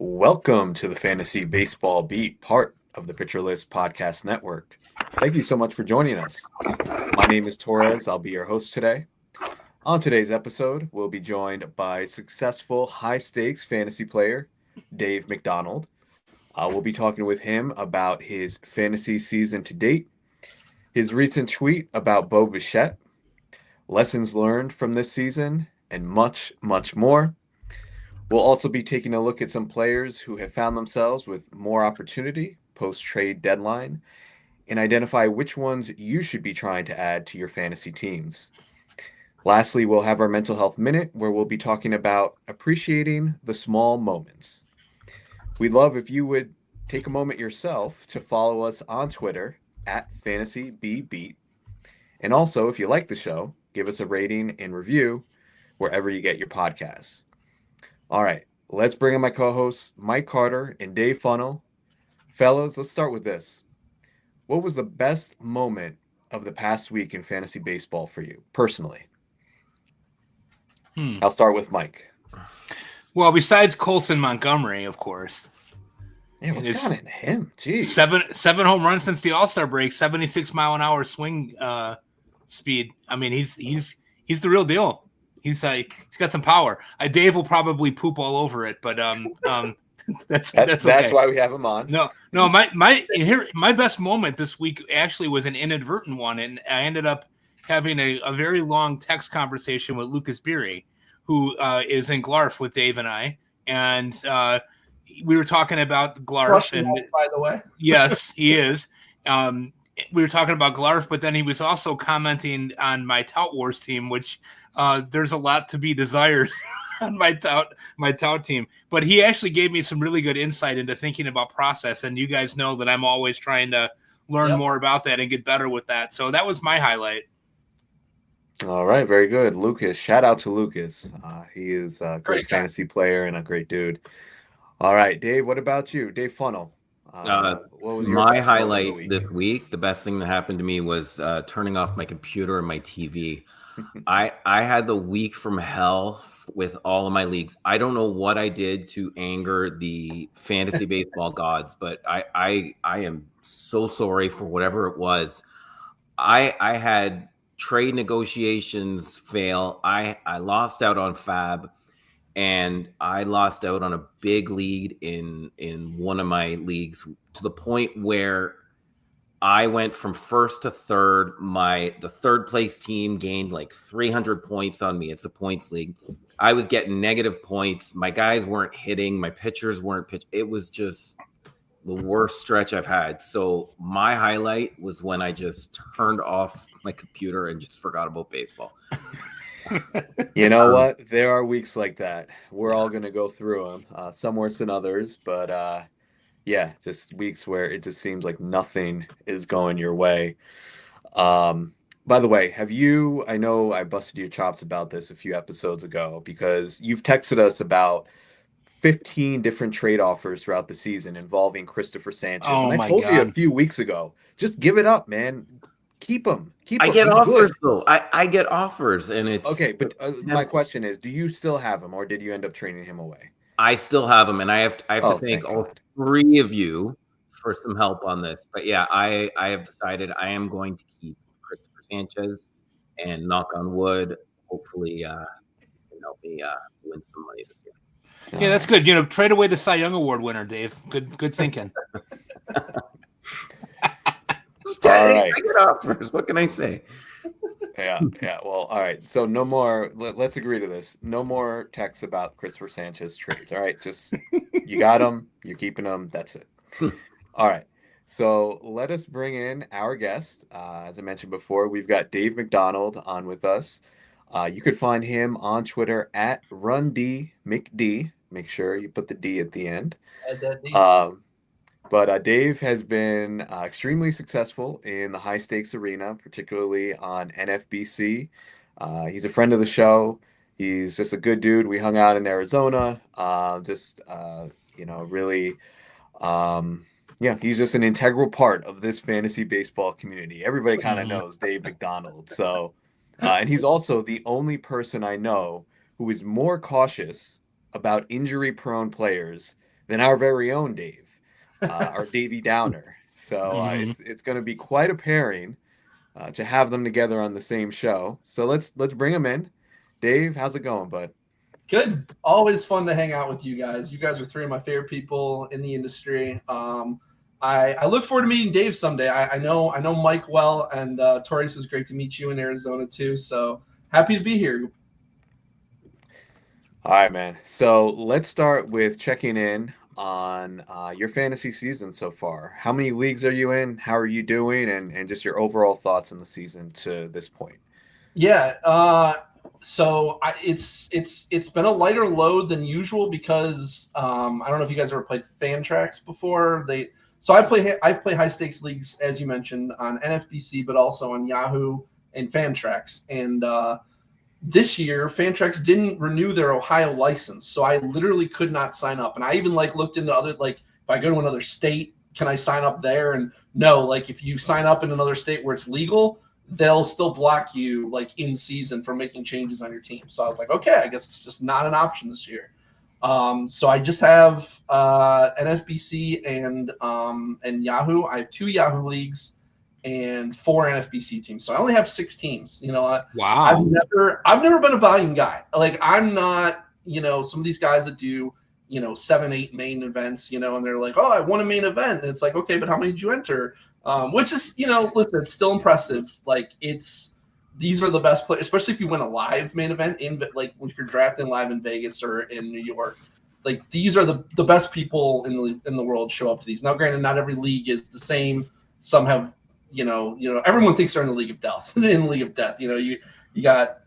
Welcome to the Fantasy Baseball Beat, part of the Pitcher List Podcast Network. Thank you so much for joining us. My name is Torres. I'll be your host today. On today's episode, we'll be joined by successful high-stakes fantasy player, Dave McDonald. We'll be talking with him about his fantasy season to date, his recent tweet about Bo Bichette, lessons learned from this season, and much, much more. We'll also be taking a look at some players who have found themselves with more opportunity post-trade deadline and identify which ones you should be trying to add to your fantasy teams. Lastly, we'll have our mental health minute where we'll be talking about appreciating the small moments. We'd love if you would take a moment yourself to follow us on Twitter at FantasyBBeat. And also, if you like the show, give us a rating and review wherever you get your podcasts. All right, let's bring in my co-hosts, Mike Carter and Dave Funnell. Fellas, let's start with this. What was the best moment of the past week in fantasy baseball for you, personally? I'll start with Mike. Well, besides Colson Montgomery, of course. Yeah, what's going on in him? Jeez. Seven home runs since the All-Star break, 76-mile-an-hour swing speed. I mean, he's the real deal. He's got some power. Dave will probably poop all over it, but that's okay. Why we have him on. No. My best moment this week actually was an inadvertent one, and I ended up having a very long text conversation with Lucas Beery, who is in Glarf with Dave and I, and we were talking about Glarf. And by the way, yes, he is. We were talking about Glarf, but then he was also commenting on my Tout Wars team, which there's a lot to be desired on my Tout team. But he actually gave me some really good insight into thinking about process, and you guys know that I'm always trying to learn more about that and get better with that. So that was my highlight. All right, very good. Lucas, shout out to Lucas. He is a great fantasy player and a great dude. All right, Dave, what about you? Dave Funnell. What was my highlight this week? The best thing that happened to me was turning off my computer and my TV. I had the week from hell with all of my leagues. I don't know what I did to anger the fantasy baseball gods, but I am so sorry for whatever it was. I had trade negotiations fail. I lost out on Fab. And I lost out on a big lead in one of my leagues to the point where I went from first to third. The third place team gained like 300 points on me. It's a points league. I was getting negative points. My guys weren't hitting. My pitchers weren't pitching. It was just the worst stretch I've had. So my highlight was when I just turned off my computer and just forgot about baseball. You know what? There are weeks like that. We're all going to go through them, some worse than others. But yeah, just weeks where it just seems like nothing is going your way. By the way, I know I busted your chops about this a few episodes ago because you've texted us about 15 different trade offers throughout the season involving Christopher Sanchez. Oh, and I told you a few weeks ago, just give it up, man. Keep him. I get offers though. I get offers, and it's okay. But my question is, do you still have him, or did you end up trading him away? I still have him, and I have to thank all three of you for some help on this. But yeah, I have decided I am going to keep Christopher Sanchez, and knock on wood, hopefully can help me win some money this year. Yeah, that's good. Trade away the Cy Young Award winner, Dave. Good thinking. I get offers. What can I say? Yeah. Well, all right. So no more. Let's agree to this. No more texts about Christopher Sanchez trades. All right. Just you got him. You're keeping him. That's it. All right. So let us bring in our guest. As I mentioned before, we've got Dave McDonald on with us. You could find him on Twitter at RunDMcD. Make sure you put the D at the end. But Dave has been extremely successful in the high-stakes arena, particularly on NFBC. He's a friend of the show. He's just a good dude. We hung out in Arizona. Really, he's just an integral part of this fantasy baseball community. Everybody kind of knows Dave McDonald. So, and he's also the only person I know who is more cautious about injury-prone players than our very own Dave, our Davey Downer. So it's going to be quite a pairing to have them together on the same show. So let's bring them in. Dave, how's it going, bud? Good. Always fun to hang out with you guys. You guys are three of my favorite people in the industry. I look forward to meeting Dave someday. I know Mike well, and Torres, is great to meet you in Arizona too. So happy to be here. All right, man. So let's start with checking in on your fantasy season so far. How many leagues are you in? How are you doing? And just your overall thoughts on the season to this point. Yeah. So it's been a lighter load than usual because I don't know if you guys ever played Fantrax before. I play high stakes leagues, as you mentioned, on NFBC, but also on Yahoo and Fantrax. And this year, Fantrax didn't renew their Ohio license, so I literally could not sign up. And I even looked into other, if I go to another state, can I sign up there? And no, if you sign up in another state where it's legal, they'll still block you in season from making changes on your team. So I was like, okay, I guess it's just not an option this year. So I just have NFBC and Yahoo. I have 2 Yahoo leagues and 4 NFBC teams. So I only have 6 teams. Wow. I've never been a volume guy. I'm not, some of these guys that do, 7, 8 main events, and they're like, oh, I won a main event. And it's like, okay, but how many did you enter? Which is, listen, it's still impressive. These are the best players, especially if you win a live main event if you're drafting live in Vegas or in New York. These are the best people in the world show up to these. Now, granted, not every league is the same. Some have, everyone thinks they're in the league of death. In the league of death, you got,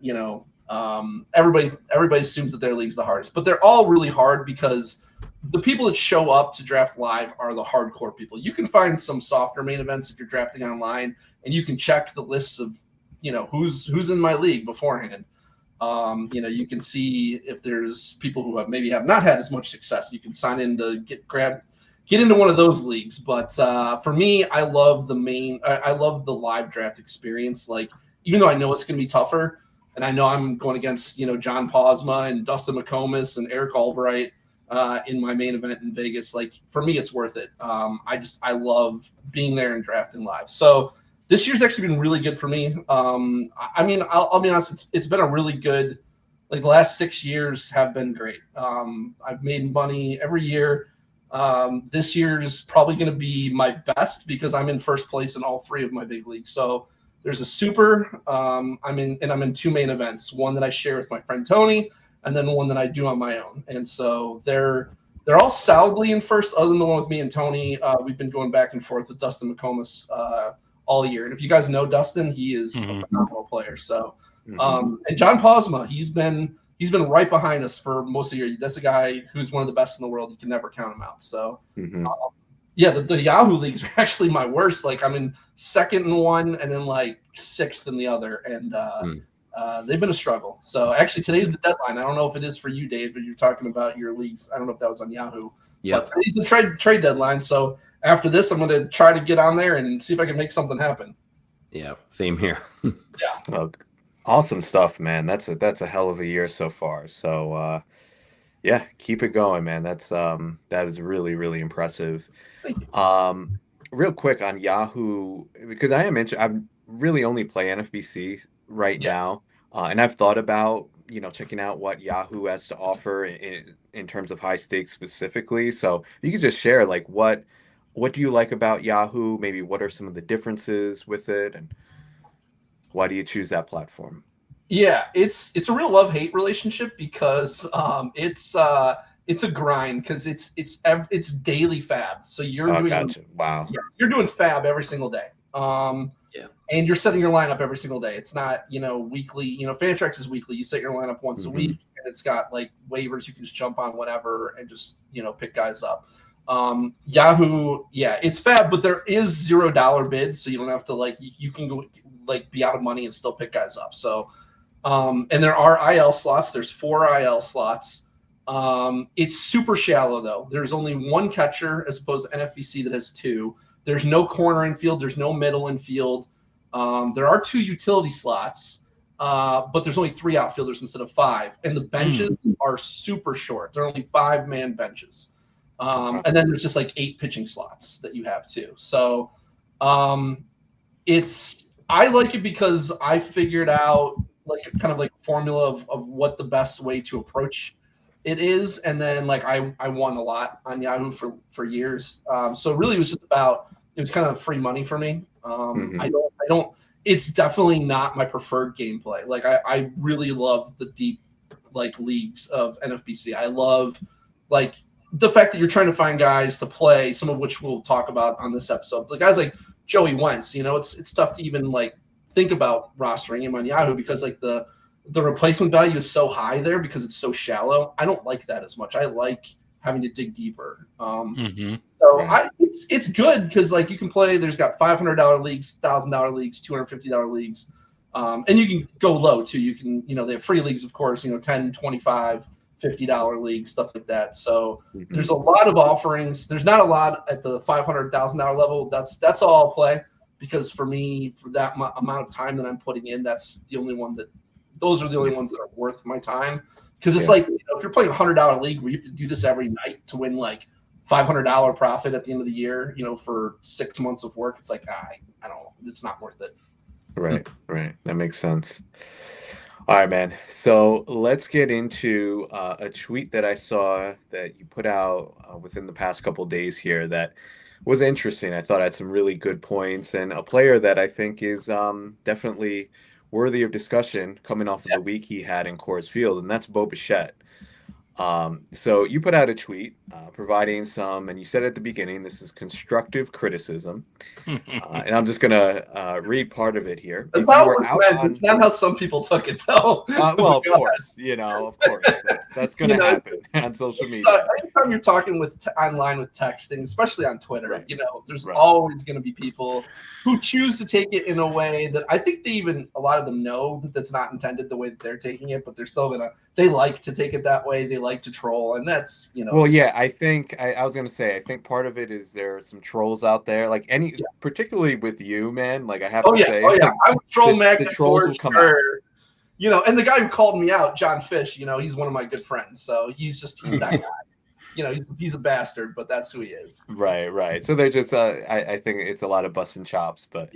everybody assumes that their league's the hardest, but they're all really hard because the people that show up to draft live are the hardcore people. You can find some softer main events if you're drafting online, and you can check the lists of, who's in my league beforehand. You can see if there's people who have not had as much success. You can sign in to get into one of those leagues. But for me, I love the live draft experience. Even though I know it's going to be tougher, and I know I'm going against, John Posma and Dustin McComas and Eric Albright in my main event in Vegas. For me, it's worth it. I love being there and drafting live. So this year's actually been really good for me. I'll be honest, it's been a really good, the last 6 years have been great. I've made money every year. This year's probably going to be my best because I'm in first place in all 3 of my big leagues. So there's a super, I'm in 2 main events, one that I share with my friend Tony, and then one that I do on my own. And so they're all solidly in first, other than the one with me and Tony. We've been going back and forth with Dustin McComas all year. And if you guys know Dustin, he is a phenomenal player. So, and John Posma, he's been right behind us for most of the year. That's a guy who's one of the best in the world. You can never count him out. So, the Yahoo leagues are actually my worst. I'm in second in one and then 6th in the other. And they've been a struggle. So actually today's the deadline. I don't know if it is for you, Dave, but you're talking about your leagues. I don't know if that was on Yahoo. Yeah. But today's the trade deadline. So after this, I'm going to try to get on there and see if I can make something happen. Yeah, same here. Yeah. Well, awesome stuff, man. That's a hell of a year so far. So yeah, keep it going, man. That is really, really impressive. Thank you. Real quick on Yahoo, because I really only play NFBC right now. And I've thought about, checking out what Yahoo has to offer in terms of high stakes specifically. So you could just share what do you like about Yahoo? Maybe what are some of the differences with it, and why do you choose that platform? Yeah, it's a real love-hate relationship because it's a grind because it's daily fab. So you're you're doing fab every single day. And you're setting your lineup every single day. It's not, weekly. Fantrax is weekly. You set your lineup once a week, and it's got waivers. You can just jump on whatever and just pick guys up. Yahoo, it's fab, but there is $0 bids, so you don't have to you can go be out of money and still pick guys up. So, and there are IL slots. There's 4 IL slots. It's super shallow though. There's only 1 catcher as opposed to NFBC that has 2. There's no corner infield. There's no middle infield. There are 2 utility slots, but there's only 3 outfielders instead of 5. And the benches are super short. They're only 5-man benches. And then there's just like 8 pitching slots that you have too. So I like it because I figured out like kind of like a formula of what the best way to approach it is. And then like I won a lot on Yahoo for years. So really it was kind of free money for me. I don't, it's definitely not my preferred gameplay. Like I really love the deep like leagues of NFBC. I love like the fact that you're trying to find guys to play, some of which we'll talk about on this episode. The guys like Joey Wentz, it's tough to even like think about rostering him on Yahoo because like the replacement value is so high there because it's so shallow. I don't like that as much. I like having to dig deeper. So it's good because like you can play. There's got $500 leagues, $1,000 leagues, $250 leagues, and you can go low too. You can they have free leagues, of course. $10, $25, $50 leagues, stuff like that. So there's a lot of offerings. There's not a lot at the $500,000 level. That's all I'll play because for me, for that amount of time that I'm putting in, those are the only ones that are worth my time. Because it's like if you're playing a $100 league where you have to do this every night to win like $500 profit at the end of the year, for 6 months of work, it's like I don't know, it's not worth it. Right. That makes sense. All right, man. So let's get into a tweet that I saw that you put out within the past couple of days here that was interesting. I thought had some really good points and a player that I think is definitely worthy of discussion coming off of the week he had in Coors Field, and that's Bo Bichette. So you put out a tweet providing some, and you said at the beginning, this is constructive criticism. And I'm just going to read part of it here. It's not how some people took it, though. Well, of course, that's going to happen on social media. Anytime you're talking online with texting, especially on Twitter, there's always going to be people who choose to take it in a way that I think a lot of them know that that's not intended the way that they're taking it, but they're still they like to take it that way. They like to troll, and that's Well, yeah, I think I was gonna say I think part of it is there are some trolls out there, like particularly with you, man. Like I have to say, I would troll Mac. The trolls will come out. And the guy who called me out, John Fish, he's one of my good friends, so he's that guy. He's a bastard, but that's who he is. Right. So they're just I think it's a lot of busting chops, but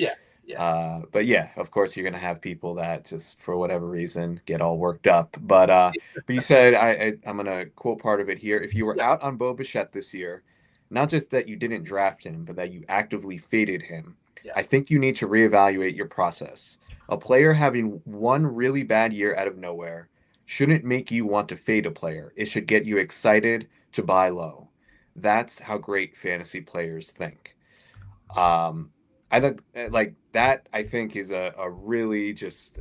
but yeah, of course you're gonna have people that just for whatever reason get all worked up. But you said I'm gonna quote part of it here. If you were out on Bo Bichette this year, not just that you didn't draft him, but that you actively faded him, I think you need to reevaluate your process. A player having one really bad year out of nowhere shouldn't make you want to fade a player. It should get you excited to buy low. That's how great fantasy players think. I think like that, I think is a really just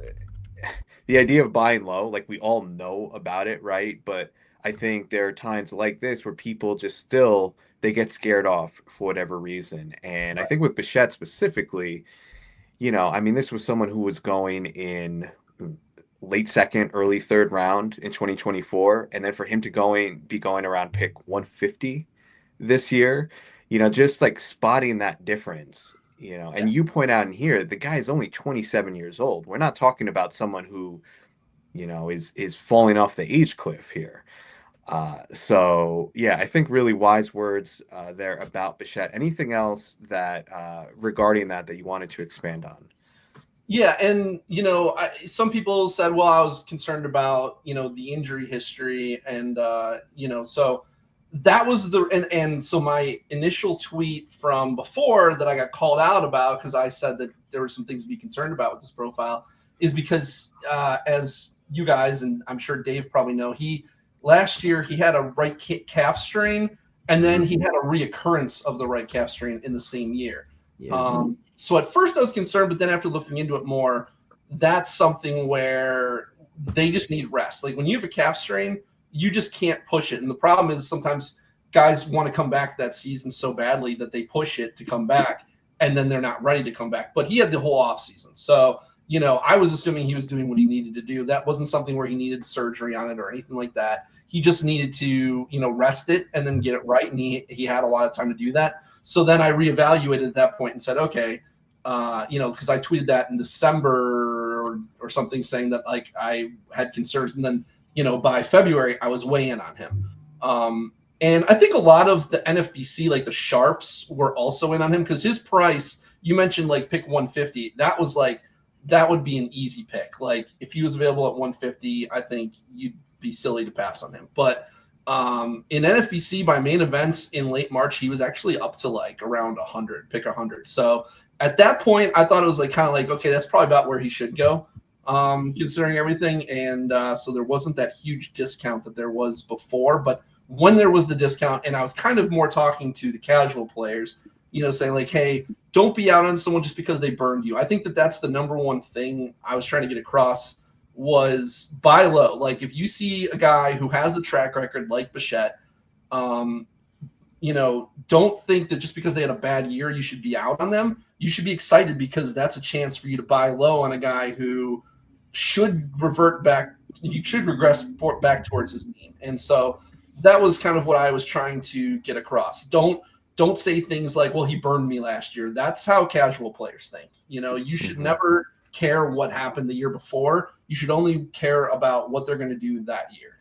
the idea of buying low, like we all know about it, right? But I think there are times like this where people just they get scared off for whatever reason. And I think with Bichette specifically, this was someone who was going in late second, early third round in 2024. And then for him to be going around pick 150 this year, just like spotting that difference. And you point out in here, the guy is only 27 years old. We're not talking about someone who, is falling off the age cliff here. So yeah, I think really wise words there about Bichette. Anything else that regarding that you wanted to expand on? Yeah, and some people said, well, I was concerned about the injury history, and so. That was and so my initial tweet from before that I got called out about because I said that there were some things to be concerned about with this profile is because as you guys and I'm sure Dave probably know, last year he had a right calf strain and then he had a reoccurrence of the right calf strain in the same year. So at first I was concerned, but then after looking into it more, that's something where they just need rest. Like when you have a calf strain, you just can't push it. And the problem is sometimes guys want to come back that season so badly that they push it to come back and then they're not ready to come back. But he had the whole off season. So, I was assuming he was doing what he needed to do. That wasn't something where he needed surgery on it or anything like that. He just needed to, rest it and then get it right. And he had a lot of time to do that. So then I reevaluated at that point and said, okay, because I tweeted that in December or something saying that like I had concerns. And then, by February, I was way in on him. And I think a lot of the NFBC, like the sharps, were also in on him because his price, you mentioned like pick 150. That was like, that would be an easy pick. Like if he was available at 150, I think you'd be silly to pass on him. But in NFBC by main events in late March, he was actually up to like around 100, pick 100. So at that point, I thought it was like kind of like, okay, that's probably about where he should go, considering everything. And so there wasn't that huge discount that there was before. But when there was the discount, and I was kind of more talking to the casual players, you know, saying like, hey, don't be out on someone just because they burned you. I think that that's the number one thing I was trying to get across was buy low. Like if you see a guy who has the track record like Bichette, you know, don't think that just because they had a bad year, you should be out on them. You should be excited because that's a chance for you to buy low on a guy who should revert back. You should regress back towards his mean. And so that was kind of what I was trying to get across. Don't say things like, well, he burned me last year. That's how casual players think. You know, you should never care what happened the year before. You should only care about what they're going to do that year.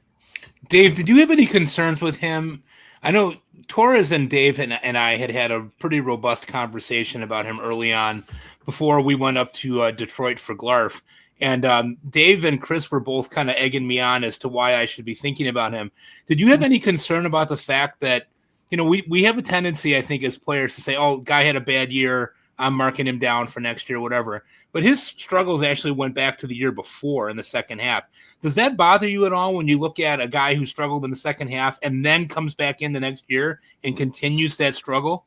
Dave, did you have any concerns with him? I know Torres and Dave and I had a pretty robust conversation about him early on before we went up to Detroit for Glarf. And Dave and Chris were both kind of egging me on as to why I should be thinking about him. Did you have any concern about the fact that, you know, we have a tendency, I think, as players to say, oh, guy had a bad year, I'm marking him down for next year, whatever. But his struggles actually went back to the year before in the second half. Does that bother you at all when you look at a guy who struggled in the second half and then comes back in the next year and continues that struggle?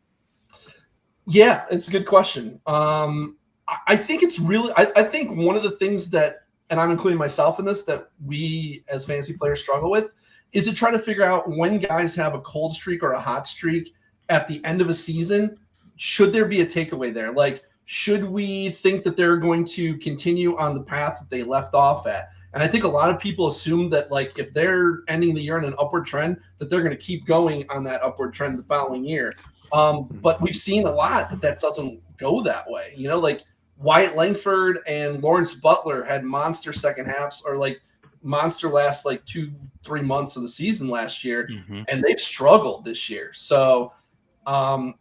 Yeah, it's a good question. I think it's really, I think one of the things that, and I'm including myself in this, that we as fantasy players struggle with is to try to figure out when guys have a cold streak or a hot streak at the end of a season, should there be a takeaway there? Like, should we think that they're going to continue on the path that they left off at? And I think a lot of people assume that, like, if they're ending the year on an upward trend, that they're going to keep going on that upward trend the following year. But we've seen a lot that doesn't go that way. You know, like Wyatt Langford and Lawrence Butler had monster second halves, or like monster last like 2-3 months of the season last year, and they've struggled this year. So,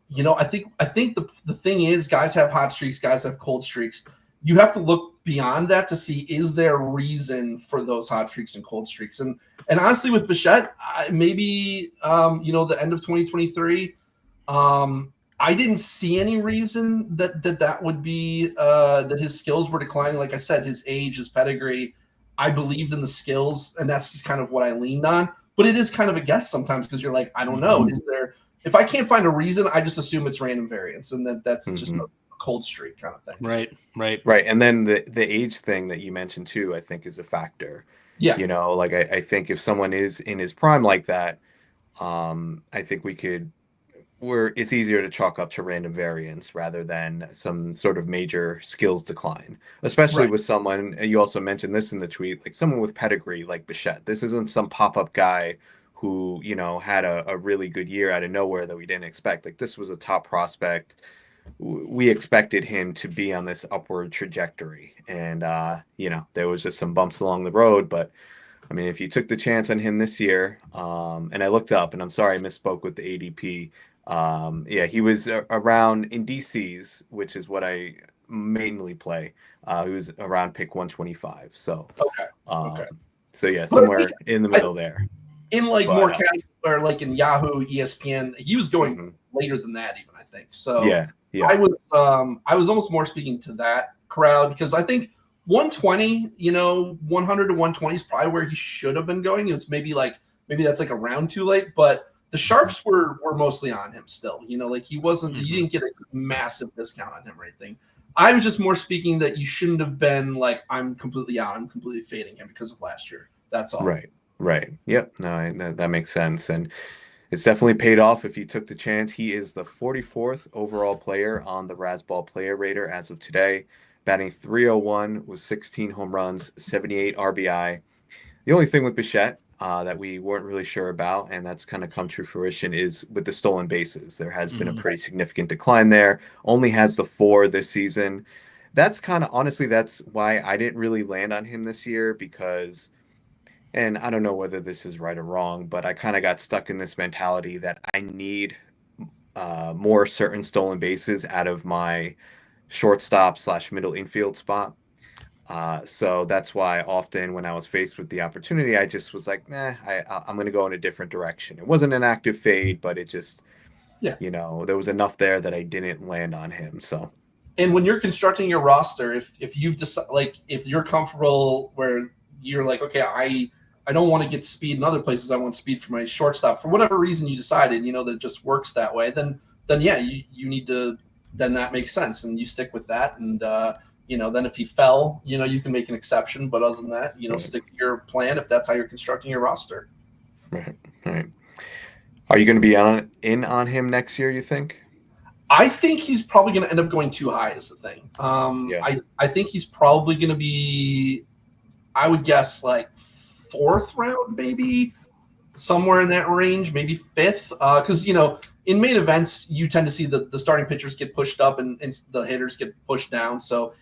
you know, I think the thing is, guys have hot streaks, guys have cold streaks. You have to look beyond that to see, is there reason for those hot streaks and cold streaks? And honestly, with Bichette, maybe you know, the end of 2023, I didn't see any reason that would be that his skills were declining. Like I said, his age, his pedigree, I believed in the skills, and that's just kind of what I leaned on. But it is kind of a guess sometimes because you're like, I don't know. Is there? If I can't find a reason, I just assume it's random variance, and that's just a cold streak kind of thing. Right. And then the age thing that you mentioned too, I think, is a factor. Yeah. You know, like I think if someone is in his prime like that, I think it's easier to chalk up to random variance rather than some sort of major skills decline, especially with someone, and you also mentioned this in the tweet, like someone with pedigree like Bichette. This isn't some pop-up guy who, you know, had a really good year out of nowhere that we didn't expect. Like, this was a top prospect. We expected him to be on this upward trajectory, and you know, there was just some bumps along the road. But I mean, if you took the chance on him this year, and I looked up, and I'm sorry I misspoke with the ADP. Yeah, he was around in DCs, which is what I mainly play. He was around pick 125. So okay. So yeah, somewhere in the middle there. In like more casual, or like in Yahoo, ESPN, he was going later than that even, I think. So yeah. I was almost more speaking to that crowd, because I think 120, you know, 100 to 120 is probably where he should have been going. It's maybe that's like a round too late, but the sharps were mostly on him still. You know, like he wasn't, you didn't get a massive discount on him or anything. I was just more speaking that you shouldn't have been like, I'm completely out, I'm completely fading him because of last year. That's all. Right. Yep. No, that makes sense. And it's definitely paid off if you took the chance. He is the 44th overall player on the Razzball Player Rater as of today, batting .301 with 16 home runs, 78 RBI. The only thing with Bichette that we weren't really sure about, and that's kind of come to fruition, is with the stolen bases. There has been a pretty significant decline there. Only has the 4 this season. That's kind of, honestly, that's why I didn't really land on him this year, because and I don't know whether this is right or wrong, but I kind of got stuck in this mentality that I need more certain stolen bases out of my shortstop / middle infield spot. So that's why often when I was faced with the opportunity, I just was like, nah, I'm going to go in a different direction. It wasn't an active fade, but it just, there was enough there that I didn't land on him. So. And when you're constructing your roster, if you've decided, like, if you're comfortable where you're like, okay, I don't want to get speed in other places. I want speed for my shortstop. For whatever reason you decided, that it just works that way. Then yeah, you need to. Then that makes sense, and you stick with that. And then if he fell, you can make an exception. But other than that, stick to your plan if that's how you're constructing your roster. Right. Are you going to be in on him next year, you think? I think he's probably going to end up going too high is the thing. I think he's probably going to be, I would guess, like 4th round, maybe somewhere in that range, maybe 5th. Because, in main events, you tend to see the starting pitchers get pushed up and the hitters get pushed down. So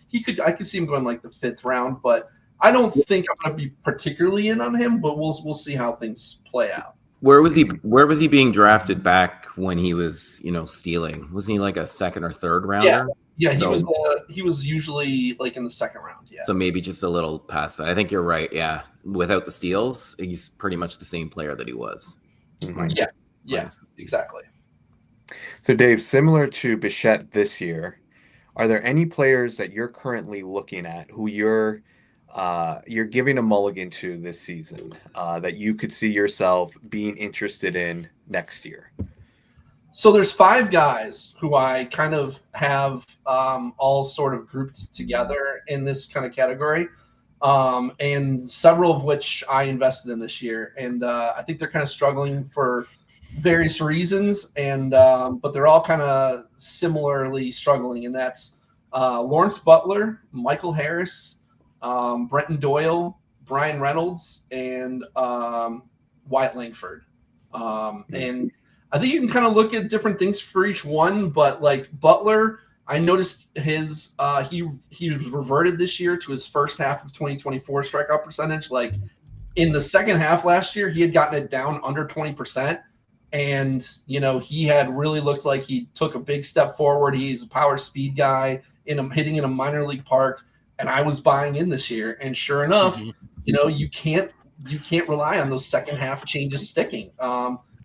I could see him going like the 5th round, but I don't think I'm going to be particularly in on him, but we'll see how things play out. Where was he being drafted back when he was, stealing? Wasn't he like a 2nd or 3rd rounder? Yeah, he was usually like in the 2nd round. Yeah. So maybe just a little past that. I think you're right. Yeah. Without the steals, he's pretty much the same player that he was. Mm-hmm. Yeah, exactly. So Dave, similar to Bichette this year, are there any players that you're currently looking at who you're giving a mulligan to this season that you could see yourself being interested in next year? So there's 5 guys who I kind of have all sort of grouped together in this kind of category, and several of which I invested in this year. And I think they're kind of struggling for various reasons, and but they're all kind of similarly struggling, and that's Lawrence Butler, Michael Harris, Brenton Doyle, Brian Reynolds, and Wyatt Langford. And I think you can kind of look at different things for each one, but like Butler, I noticed his he reverted this year to his first half of 2024 strikeout percentage. Like in the second half last year, he had gotten it down under 20%. And, he had really looked like he took a big step forward. He's a power speed guy hitting in a minor league park. And I was buying in this year. And sure enough, you can't rely on those second half changes sticking.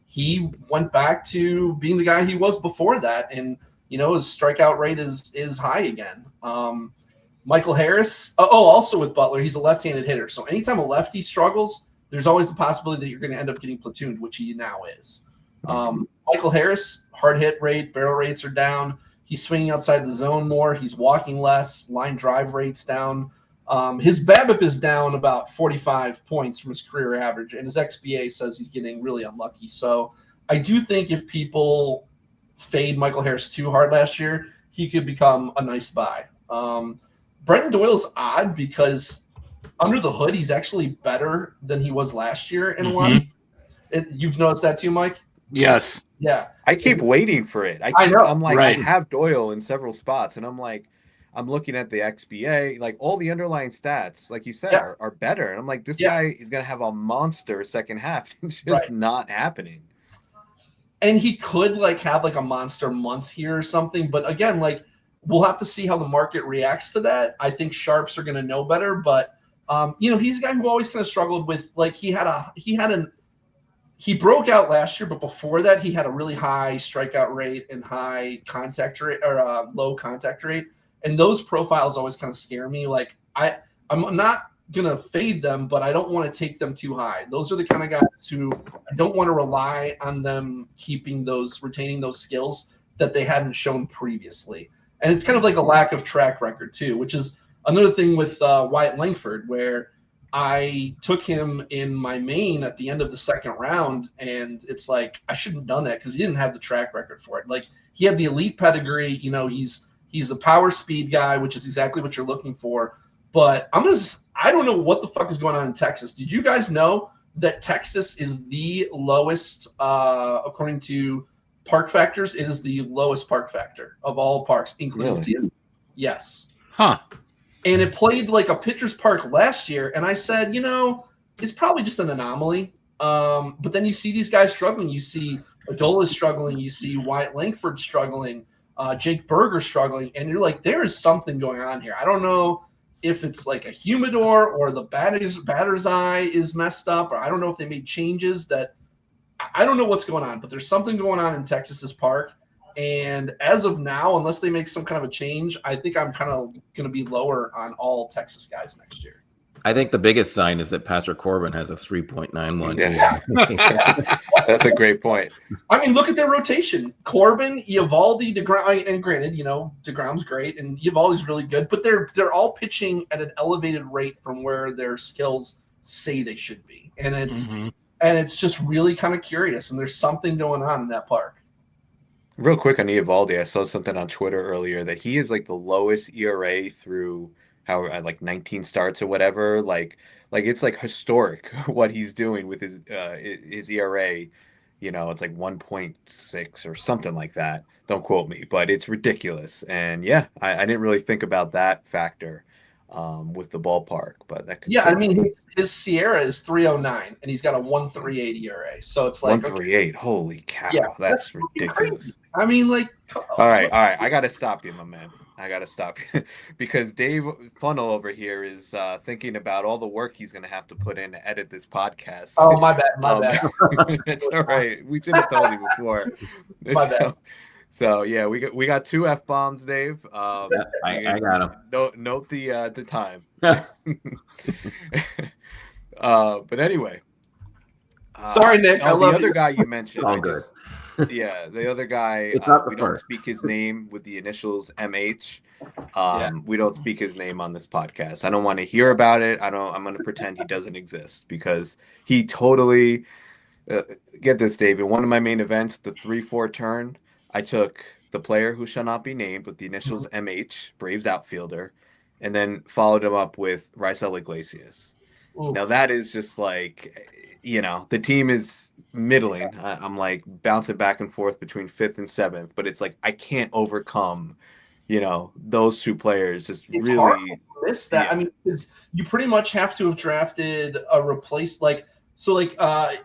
He went back to being the guy he was before that. And, his strikeout rate is high again. Michael Harris. Also with Butler, he's a left-handed hitter. So anytime a lefty struggles, there's always the possibility that you're going to end up getting platooned, which he now is. Michael Harris, hard hit rate, barrel rates are down. He's swinging outside the zone more. He's walking less. Line drive rates down. His BABIP is down about 45 points from his career average, and his XBA says he's getting really unlucky. So I do think if people fade Michael Harris too hard last year, he could become a nice buy. Brenton Doyle's odd because under the hood, he's actually better than he was last year in a lot. You've noticed that too, Mike? Yes. Yeah. I keep waiting for it. I know. I'm like, right. I have Doyle in several spots, and I'm like, I'm looking at the XBA, like all the underlying stats, like you said, are better. And I'm like, this guy is going to have a monster second half. It's just not happening. And he could have a monster month here or something. But again, we'll have to see how the market reacts to that. I think sharps are going to know better, but he's a guy who always kind of struggled with, he broke out last year, but before that, he had a really high strikeout rate and high contact rate or low contact rate. And those profiles always kind of scare me. I'm not going to fade them, but I don't want to take them too high. Those are the kind of guys who I don't want to rely on them retaining those skills that they hadn't shown previously. And it's kind of like a lack of track record too, which is another thing with Wyatt Langford, where I took him in my main at the end of the 2nd round, and it's like I shouldn't have done that because he didn't have the track record for it. He had the elite pedigree. He's a power speed guy, which is exactly what you're looking for. But I don't know what the fuck is going on in Texas. Did you guys know that Texas is the lowest, according to park factors? It is the lowest park factor of all parks, including Seattle. Yes. Huh. And it played like a pitcher's park last year. And I said, is probably just an anomaly. But then you see these guys struggling. You see Adola struggling. You see Wyatt Langford struggling. Jake Berger struggling. And you're like, there is something going on here. I don't know if it's like a humidor or the batter's eye is messed up, or I don't know if they made changes that I don't know what's going on, but there's something going on in Texas's park. And as of now, unless they make some kind of a change, I think I'm kind of going to be lower on all Texas guys next year. I think the biggest sign is that Patrick Corbin has a 3.91. Yeah. That's a great point. I mean, look at their rotation. Corbin, Eovaldi, DeGrom, and granted, DeGrom's great and Eovaldi's really good, but they're all pitching at an elevated rate from where their skills say they should be. And it's just really kind of curious, and there's something going on in that park. Real quick on Eovaldi, I saw something on Twitter earlier that he is like the lowest ERA through like 19 starts or whatever. Like it's like historic what he's doing with his ERA. It's like 1.6 or something like that. Don't quote me, but it's ridiculous. And yeah, I didn't really think about that factor with the ballpark, but that could. Yeah, I mean his Sierra is 309 and he's got a 1.38 ERA. So it's like 1.38. Holy cow, yeah, that's ridiculous. Crazy. I mean, like, all right. I gotta stop you, my man. I gotta stop you because Dave Funnel over here is thinking about all the work he's gonna have to put in to edit this podcast. Oh, my bad. It's all right. We should have told you before. My bad. So yeah, we got 2 F-bombs, Dave. I got them. Note the time. But anyway. Sorry, Nick. The other guy you mentioned. All good. Yeah, the other guy, we don't speak his name with the initials MH. We don't speak his name on this podcast. I don't want to hear about it. I'm going to pretend he doesn't exist because he totally get this, David. One of my main events, the 3-4 turn, I took the player who shall not be named with the initials MH, Braves outfielder, and then followed him up with Raisel Iglesias. Ooh. Now that is just like, the team is middling. I'm like bouncing back and forth between 5th and 7th, but it's like I can't overcome, those 2 players. It's really hard to miss that. Yeah. I mean, because you pretty much have to have drafted a replace I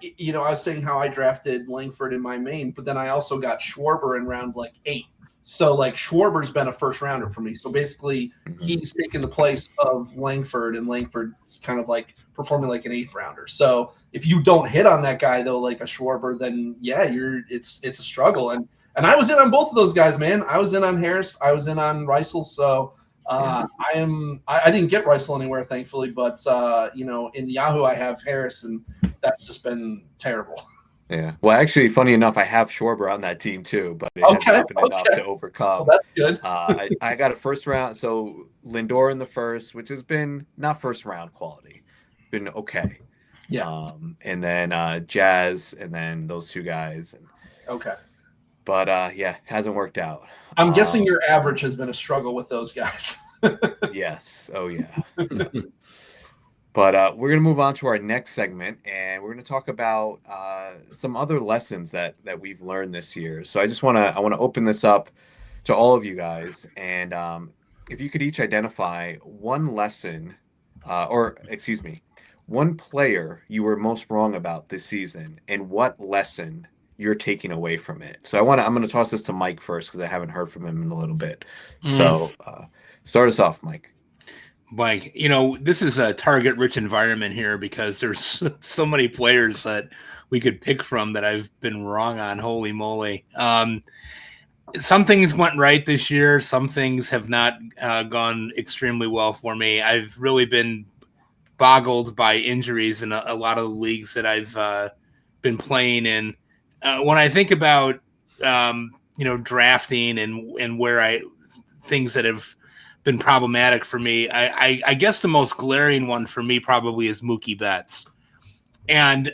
was saying how I drafted Langford in my main, but then I also got Schwarber in round 8. So Schwarber's been a first rounder for me. So basically he's taken the place of Langford, and Langford's kind of like performing like an 8th rounder. So if you don't hit on that guy though, like a Schwarber, then yeah, it's a struggle. And I was in on both of those guys, man. I was in on Harris. I was in on Raisel. So I didn't get Raisel anywhere, thankfully, but in Yahoo I have Harris, and that's just been terrible. Yeah. Well, actually, funny enough, I have Schwarber on that team too, but it hasn't been enough to overcome. Well, that's good. I got a first round. So Lindor in the first, which has been not first round quality, been okay. Yeah. And then Jazz, and then those 2 guys. Okay. But hasn't worked out. I'm guessing your average has been a struggle with those guys. Yes. Oh yeah. But we're going to move on to our next segment, and we're going to talk about some other lessons that we've learned this year. So I want to open this up to all of you guys, and if you could each identify one lesson, one player you were most wrong about this season, and what lesson you're taking away from it. So I'm going to toss this to Mike first because I haven't heard from him in a little bit. So start us off, Mike. Mike, this is a target-rich environment here because there's so many players that we could pick from that I've been wrong on. Holy moly. Some things went right this year. Some things have not gone extremely well for me. I've really been boggled by injuries in a lot of the leagues that I've been playing in. When I think about, drafting and where things that have been problematic for me, I guess the most glaring one for me probably is Mookie Betts. And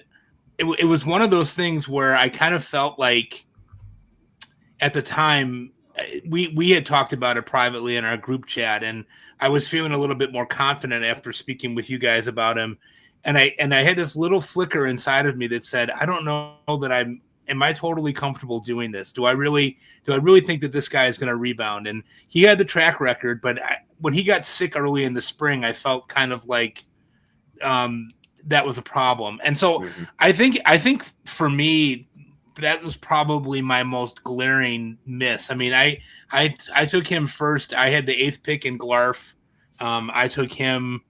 it was one of those things where I kind of felt like at the time we had talked about it privately in our group chat, and I was feeling a little bit more confident after speaking with you guys about him. And I had this little flicker inside of me that said, I don't know that am I totally comfortable doing this? Do I really think that this guy is going to rebound? And he had the track record, but when he got sick early in the spring, I felt kind of like that was a problem. And so I think for me, that was probably my most glaring miss. I mean, I took him first. I had the 8th pick in Glarf. I took him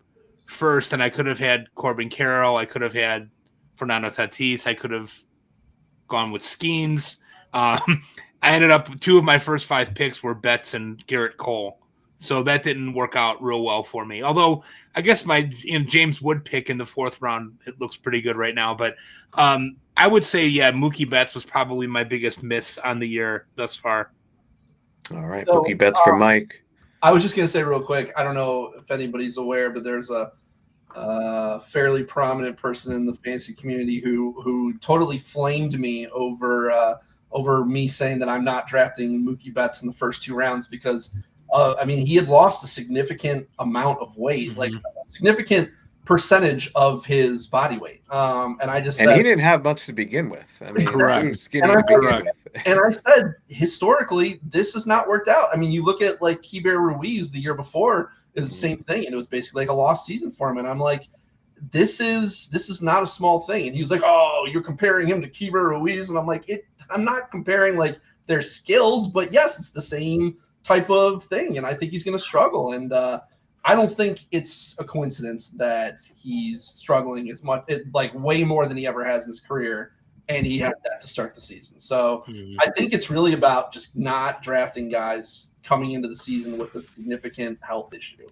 first, and I could have had Corbin Carroll. I could have had Fernando Tatis. I could have gone with Skeens. I ended up 2 of my first 5 picks were Betts and Garrett Cole. So that didn't work out real well for me. Although I guess my James Wood pick in the 4th round, it looks pretty good right now. But I would say, Mookie Betts was probably my biggest miss on the year thus far. All right, so, Mookie Betts for Mike. I was just going to say real quick, I don't know if anybody's aware, but there's a fairly prominent person in the fantasy community who totally flamed me over me saying that I'm not drafting Mookie Betts in the first 2 rounds because I mean, he had lost a significant amount of weight, like a significant percentage of his body weight. And I just said, he didn't have much to begin with. I mean, correct. He was skinny to begin with. And I said, historically, this has not worked out. I mean, you look at like Keibert Ruiz the year before, it was the same thing, and it was basically like a lost season for him. And I'm like, this is not a small thing. And he was like, oh, you're comparing him to Keibert Ruiz, and I'm like, I'm not comparing like their skills, but yes, it's the same type of thing, and I think he's going to struggle. And I don't think it's a coincidence that he's struggling as much, like way more than he ever has in his career, and he had that to start the season. So I think it's really about just not drafting guys coming into the season with a significant health issue.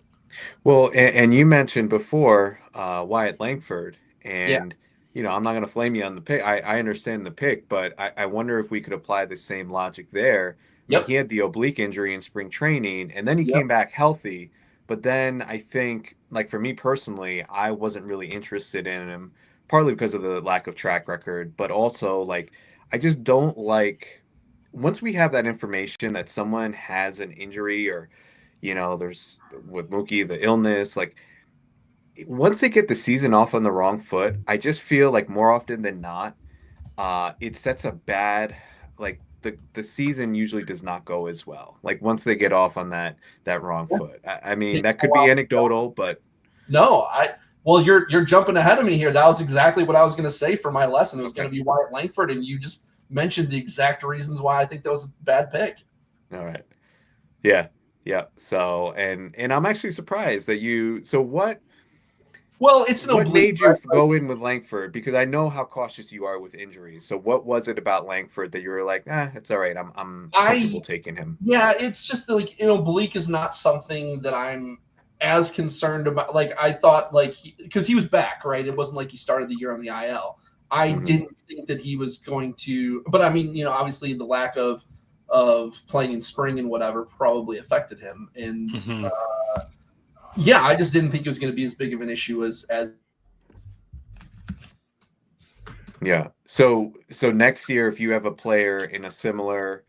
Well, and you mentioned before Wyatt Langford, and you know, I'm not going to flame you on the pick. I understand the pick, but I wonder if we could apply the same logic there. Yep. He had the oblique injury in spring training, and then he came back healthy. But then I think, like for me personally, I wasn't really interested in him, partly because of the lack of track record, but also like I just don't like once we have that information that someone has an injury or, you know, there's with Mookie, the illness, like once they get the season off on the wrong foot, I just feel like more often than not, it sets a bad, like the season usually does not go as well. Like once they get off on that wrong foot. I mean, that could be anecdotal, but no, well, you're jumping ahead of me here. That was exactly what I was going to say for my lesson. It was going to be Wyatt Langford, and you just mentioned the exact reasons why I think that was a bad pick. All right. Yeah. So, and I'm actually surprised that you. So what? Well, it's an what made you go in with Langford? Because I know how cautious you are with injuries. So what was it about Langford that you were like, it's all right. I'm comfortable taking him. Yeah, it's just like, oblique is not something that I'm as concerned about. Like I thought, like because he was back, right? It wasn't like he started the year on the IL. I didn't think that he was going to, but I mean, obviously the lack of playing in spring and whatever probably affected him. And yeah, I just didn't think it was going to be as big of an issue as. Yeah. So next year, if you have a player in a similar,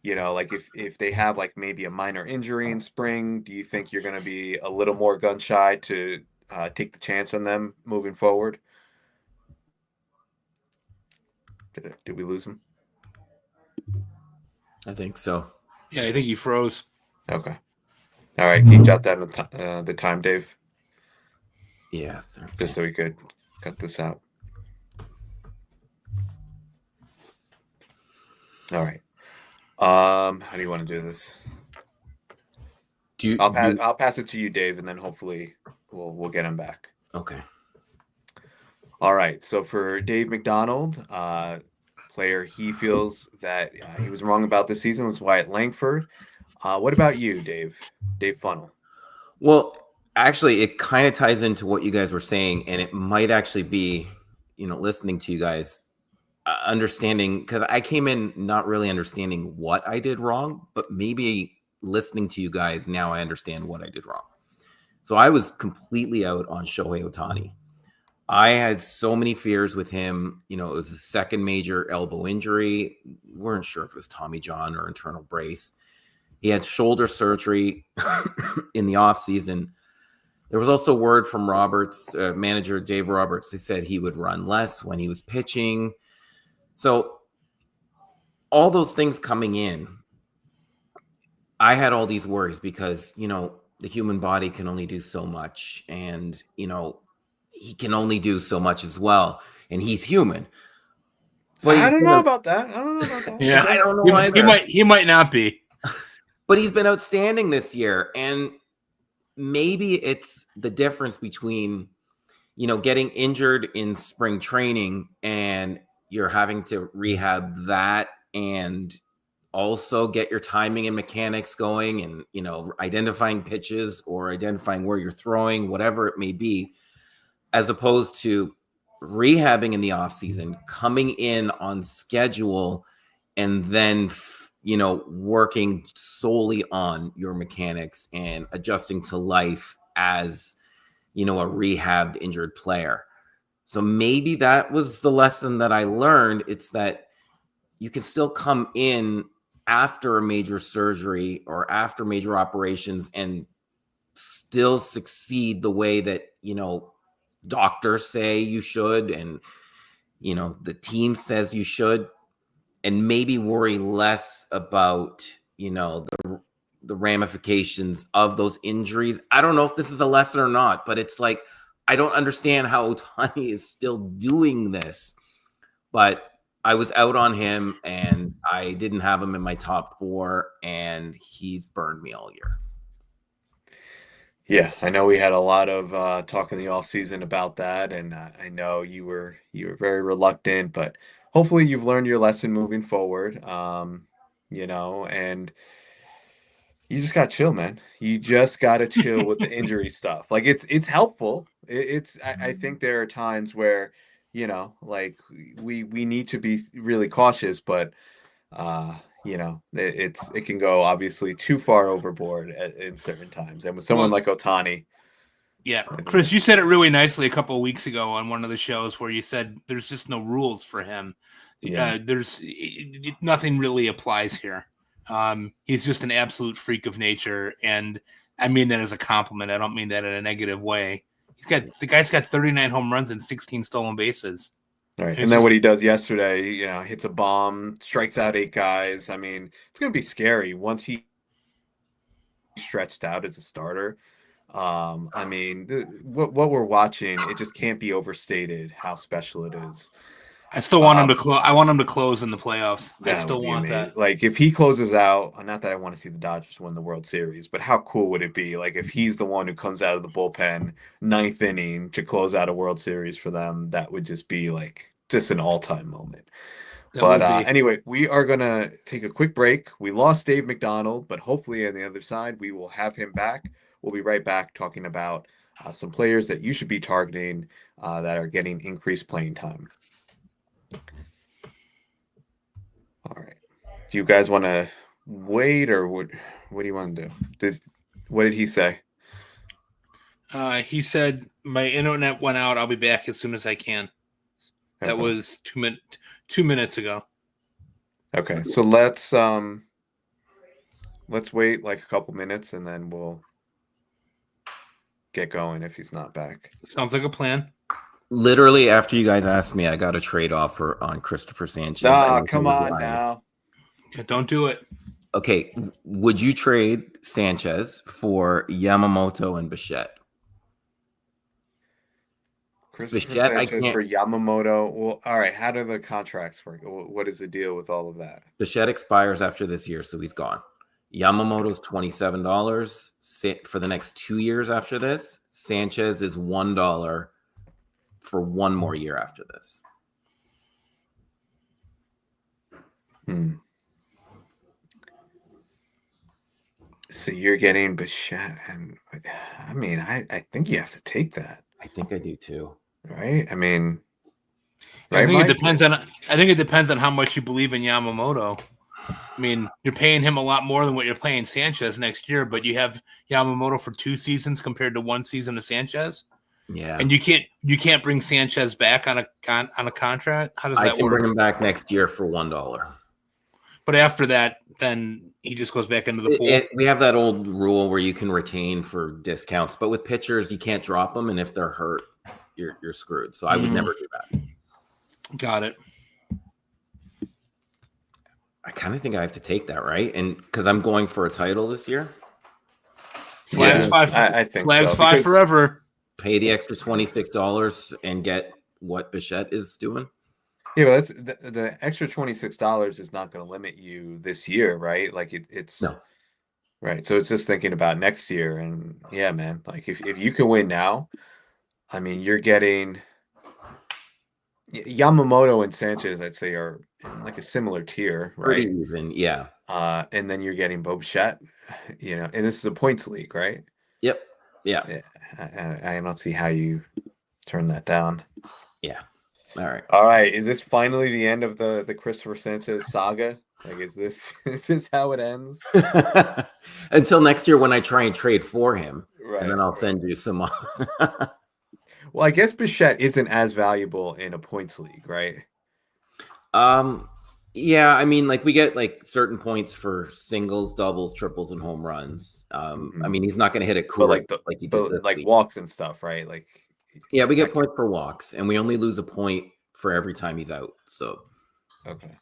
like if they have like maybe a minor injury in spring, do you think you're going to be a little more gun shy to take the chance on them moving forward? Did we lose him? I think so. Yeah, I think he froze. Okay. All right. Can you jot down the time, Dave? Yeah. Just so we could cut this out. All right. How do you want to do this? I'll pass it to you, Dave, and then hopefully we'll get him back. Okay. All right. So for Dave McDonald, player he feels that he was wrong about this season was Wyatt Langford. What about you, Dave? Dave Funnel. Well, actually, it kind of ties into what you guys were saying, and it might actually be, listening to you guys, understanding, because I came in not really understanding what I did wrong, but maybe listening to you guys, now I understand what I did wrong. So I was completely out on Shohei Ohtani. I had so many fears with him. It was a second major elbow injury. We weren't sure if it was Tommy John or internal brace. He had shoulder surgery in the offseason. There was also word from Roberts, manager Dave Roberts. They said he would run less when he was pitching. So all those things coming in, I had all these worries because, the human body can only do so much. And, he can only do so much as well, and he's human. But I don't know about that. Yeah, I don't know either. He might not be. But he's been outstanding this year, and maybe it's the difference between, getting injured in spring training and you're having to rehab that and also get your timing and mechanics going and, identifying pitches or identifying where you're throwing, whatever it may be, as opposed to rehabbing in the off season, coming in on schedule, and then, working solely on your mechanics and adjusting to life as, a rehabbed injured player. So maybe that was the lesson that I learned. It's that you can still come in after a major surgery or after major operations and still succeed the way that, doctors say you should, and, the team says you should, and maybe worry less about, the ramifications of those injuries. I don't know if this is a lesson or not, but it's like, I don't understand how Ohtani is still doing this, but I was out on him and I didn't have him in my top 4, and he's burned me all year. Yeah, I know we had a lot of talk in the offseason about that, and I know you were very reluctant, but hopefully you've learned your lesson moving forward. And you just got to chill, man. You just got to chill with the injury stuff. Like it's helpful. I think there are times where, like we need to be really cautious, but it can go obviously too far overboard in certain times. And with someone like Ohtani. Yeah, Chris, you said it really nicely a couple of weeks ago on one of the shows where you said there's just no rules for him. Yeah. Nothing really applies here. He's just an absolute freak of nature, and I mean that as a compliment. I don't mean that in a negative way. The guy's got 39 home runs and 16 stolen bases. Right. And then what he does yesterday, hits a bomb, strikes out 8 guys. I mean, it's going to be scary once he stretched out as a starter. I mean, what we're watching, it just can't be overstated how special it is. I still want him to close. I want him to close in the playoffs. I still want that. Like if he closes out, not that I want to see the Dodgers win the World Series, but how cool would it be? Like if he's the one who comes out of the bullpen 9th inning to close out a World Series for them, that would just be like just an all-time moment. But anyway, we are going to take a quick break. We lost Dave McDonald, but hopefully on the other side, we will have him back. We'll be right back talking about some players that you should be targeting that are getting increased playing time. All right. Do you guys want to wait, or what do you want to do? What did he say? He said, my internet went out. I'll be back as soon as I can. That was 2 minutes ago. Okay. So let's wait like a couple minutes and then we'll get going if he's not back. Sounds like a plan. Literally, after you guys asked me, I got a trade offer on Christopher Sanchez. Come on now. Don't do it. Okay. Would you trade Sanchez for Yamamoto and Bichette? Christopher Sanchez for Yamamoto. Well, all right. How do the contracts work? What is the deal with all of that? Bichette expires after this year, so he's gone. Yamamoto's $27 for the next 2 years after this. Sanchez is $1 for 1 more year after this. So you're getting Bichette, and I mean, I think you have to take that. I think I do too. Right? I mean, I think it depends on how much you believe in Yamamoto. I mean, you're paying him a lot more than what you're paying Sanchez next year, but you have Yamamoto for 2 seasons compared to 1 season of Sanchez. Yeah, and you can't bring Sanchez back on a contract. How does that work? I can bring him back next year for $1. But after that, then he just goes back into the pool. We have that old rule where you can retain for discounts, but with pitchers, you can't drop them, and if they're hurt, you're screwed. So I would never do that. Got it. I kind of think I have to take that, right? And because I'm going for a title this year. Flags 5. I think Flags so, 5 forever. pay the extra $26 and get what Bichette is doing. Yeah, but that's the extra $26 is not going to limit you this year, right? Like it's No. right. So it's just thinking about next year, and yeah, man. Like if you can win now, I mean, you're getting Yamamoto and Sanchez, I'd say, are in like a similar tier, Pretty right? even, yeah. And then you're getting Bo Bichette, and this is a points league, right? Yep. Yeah. I don't see how you turn that down. Yeah. All right. Is this finally the end of the Christopher Sanchez saga? Like, is this how it ends? Until next year when I try and trade for him, right? And then I'll send you some. Well, I guess Bichette isn't as valuable in a points league, right? Yeah, I mean, like we get like certain points for singles, doubles, triples, and home runs. I mean, he's not going to hit it cool like he did this week. walks and stuff, right? Like, yeah, we get points for walks, and we only lose a point for every time he's out. So, okay.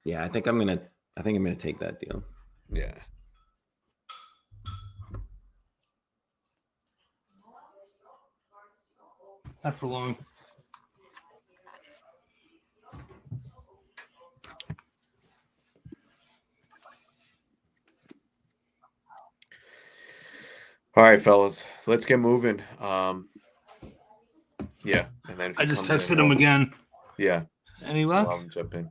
Yeah, I think I'm gonna take that deal. Yeah. Not for long. All right, fellas. So let's get moving. Yeah, and then I just texted him again. Yeah. Any luck? I'll have him jump in.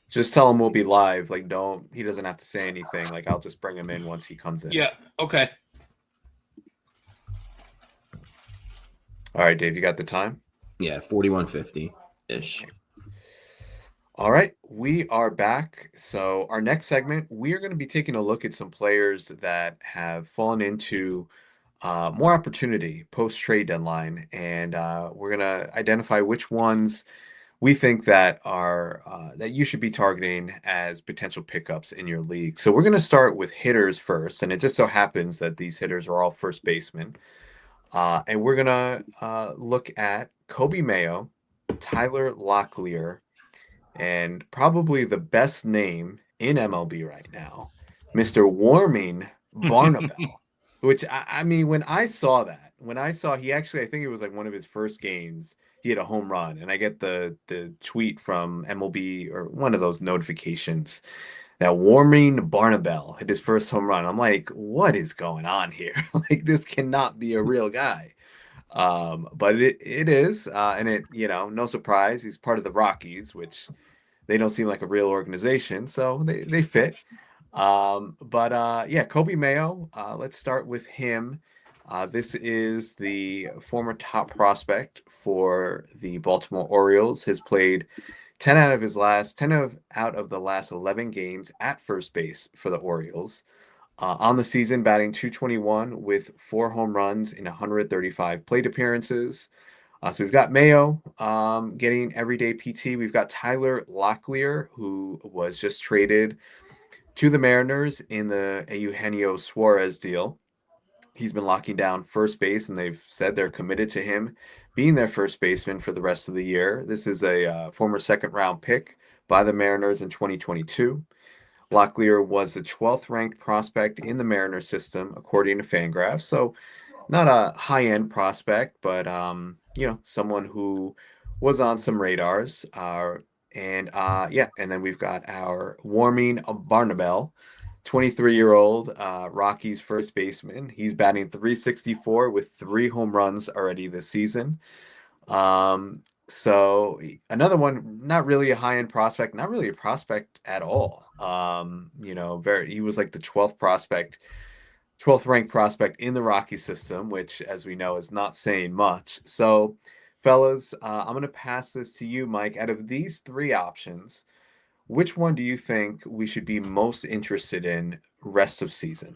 Just tell him we'll be live. Like, he doesn't have to say anything. Like, I'll just bring him in once he comes in. Yeah. Okay. All right, Dave, you got the time? Yeah, 41:50-ish. All right, we are back. So our next segment, we are going to be taking a look at some players that have fallen into more opportunity post-trade deadline, and we're going to identify which ones we think that are that you should be targeting as potential pickups in your league. So we're going to start with hitters first, and it just so happens that these hitters are all first basemen. And we're going to look at Coby Mayo, Tyler Locklear, and probably the best name in MLB right now, Mr. Warming Barnabel, which I mean, when I saw he actually, I think it was like one of his first games, he had a home run, and I get the tweet from MLB or one of those notifications that Warming Barnabel hit his first home run. I'm like, what is going on here? Like, this cannot be a real guy. But it is, and it, no surprise, he's part of the Rockies, which they don't seem like a real organization, so they fit. Yeah, Coby Mayo, let's start with him. This is the former top prospect for the Baltimore Orioles, has played 10 out of the last 11 games at first base for the Orioles. On the season, batting .221 with 4 home runs in 135 plate appearances. So we've got Mayo getting everyday PT. We've got Tyler Locklear, who was just traded to the Mariners in the Eugenio Suarez deal. He's been locking down first base, and they've said they're committed to him being their first baseman for the rest of the year. This is a former second-round pick by the Mariners in 2022. Locklear was the 12th ranked prospect in the Mariners system, according to Fangraphs. So not a high-end prospect, but someone who was on some radars. And then we've got our Warming Barnabel, 23-year-old Rockies first baseman. He's batting .364 with 3 home runs already this season. So another one, not really a high-end prospect, not really a prospect at all. He was like the 12th ranked prospect in the Rocky system, which, as we know, is not saying much. So, fellas, I'm going to pass this to you, Mike. Out of these 3 options, which one do you think we should be most interested in rest of season?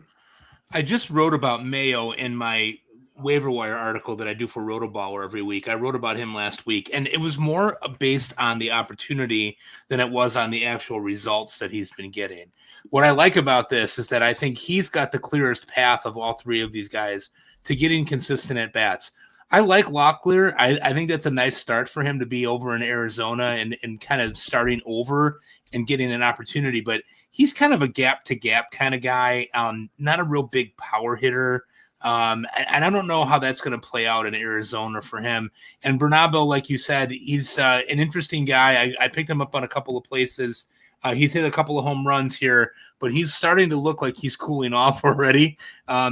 I just wrote about Mayo in my waiver wire article that I do for Rotoballer every week. I wrote about him last week, and it was more based on the opportunity than it was on the actual results that he's been getting. What I like about this is that I think he's got the clearest path of all 3 of these guys to getting consistent at bats. I like Locklear. I think that's a nice start for him to be over in Arizona and kind of starting over and getting an opportunity. But he's kind of a gap to gap kind of guy, not a real big power hitter. And I don't know how that's going to play out in Arizona for him. And Bernabé, like you said, he's an interesting guy. I picked him up on a couple of places. He's hit a couple of home runs here, but he's starting to look like he's cooling off already,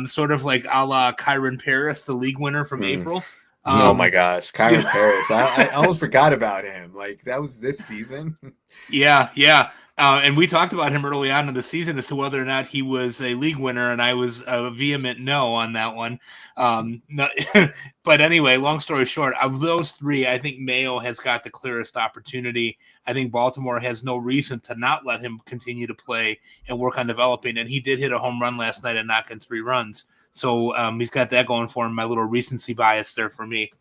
sort of like a la Kyron Paris, the league winner from April. Oh my gosh, Kyron Paris. I almost forgot about him. Like, that was this season. Yeah. And we talked about him early on in the season as to whether or not he was a league winner, and I was a vehement no on that one. But anyway, long story short, of those three, I think Mayo has got the clearest opportunity. I think Baltimore has no reason to not let him continue to play and work on developing. And he did hit a home run last night and knock in 3 runs. So he's got that going for him, my little recency bias there for me.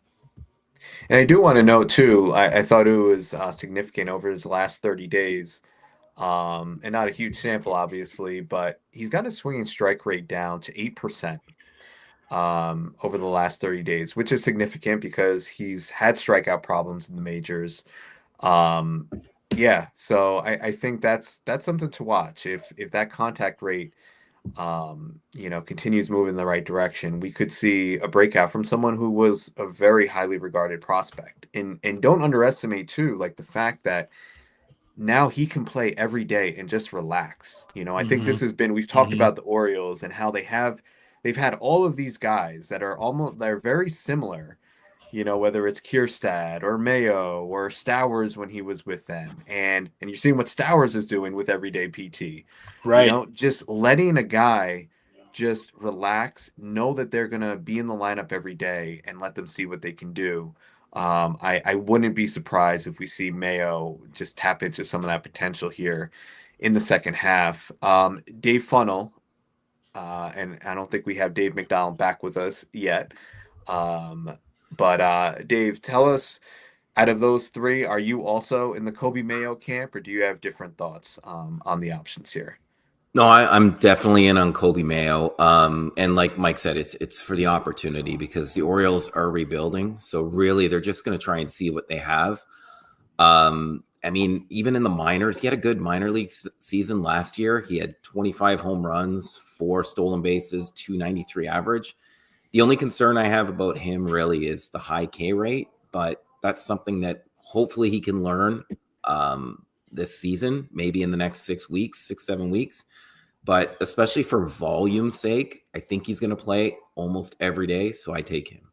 And I do want to note, too, I thought it was significant over his last 30 days. And not a huge sample, obviously, but he's got his swinging strike rate down to 8% over the last 30 days, which is significant because he's had strikeout problems in the majors. Yeah, so I think that's something to watch. If that contact rate, continues moving in the right direction, we could see a breakout from someone who was a very highly regarded prospect. And don't underestimate, too, like the fact that now he can play every day and just relax. I think this has been, we've talked about the Orioles and how they've had all of these guys that are very similar, whether it's Kierstad or Mayo or Stowers when he was with them. And you're seeing what Stowers is doing with everyday PT. Right. Just letting a guy just relax, know that they're going to be in the lineup every day and let them see what they can do. I wouldn't be surprised if we see Mayo just tap into some of that potential here in the second half. Dave Funnell, and I don't think we have Dave McDonald back with us yet. But Dave, tell us, out of those three, are you also in the Coby Mayo camp, or do you have different thoughts on the options here? No, I'm definitely in on Coby Mayo. And like Mike said, it's for the opportunity because the Orioles are rebuilding. So really, they're just going to try and see what they have. I mean, even in the minors, he had a good minor league season last year. He had 25 home runs, 4 stolen bases, 293 average. The only concern I have about him really is the high K rate, but that's something that hopefully he can learn this season, maybe in the next 6 weeks, 7 weeks. But especially for volume's sake, I think he's going to play almost every day, so I take him.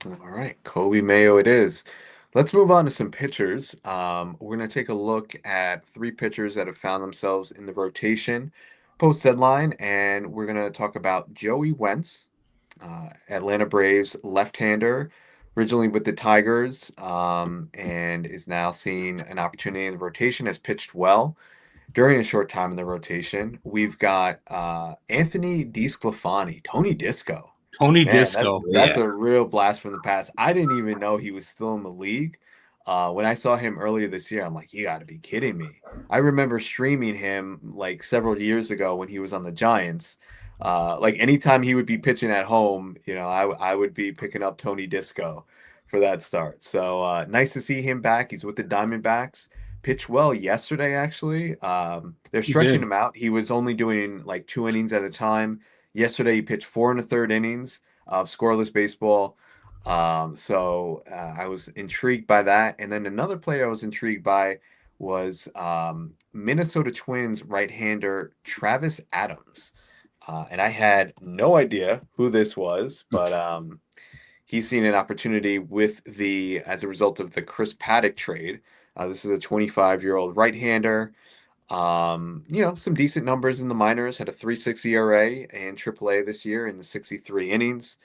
All right, Coby Mayo it is. Let's move on to some pitchers. We're going to take a look at 3 pitchers that have found themselves in the rotation post-deadline, and we're going to talk about Joey Wentz, Atlanta Braves left-hander, originally with the Tigers, and is now seeing an opportunity in the rotation, has pitched well during a short time in the rotation. We've got Anthony DeSclafani, Tony Disco. Tony Disco. That's a real blast from the past. I didn't even know he was still in the league. When I saw him earlier this year, I'm like, you got to be kidding me. I remember streaming him like several years ago when he was on the Giants. Like anytime he would be pitching at home, I would be picking up Tony Disco for that start. So nice to see him back. He's with the Diamondbacks. Pitched well yesterday, actually. They're stretching him out. He was only doing like 2 innings at a time. Yesterday, he pitched 4 1/3 innings of scoreless baseball. So I was intrigued by that. And then another player I was intrigued by was Minnesota Twins right-hander Travis Adams. And I had no idea who this was, but he's seen an opportunity as a result of the Chris Paddock trade. This is a 25-year-old right-hander. Some decent numbers in the minors. Had a 3.6 ERA in AAA this year in the 63 innings.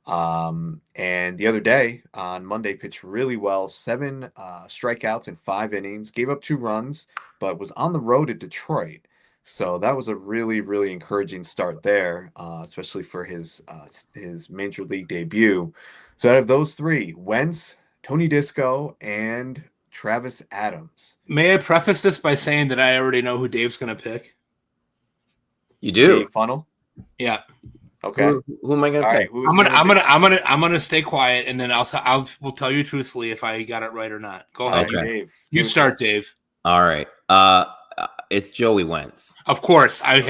And the other day, on Monday, pitched really well. 7 strikeouts in 5 innings. Gave up 2 runs, but was on the road at Detroit. So that was a really, really encouraging start there, especially for his major league debut. So out of those 3, Wentz, Tony Disco, and Travis Adams. May I preface this by saying that I already know who Dave's going to pick? You do? Dave Funnell? Yeah. Okay. Who am I going to pick? I'm gonna stay quiet, and then we'll tell you truthfully if I got it right or not. Go ahead, Okay. Dave. You start, Dave. All right. It's Joey Wentz. Of course, I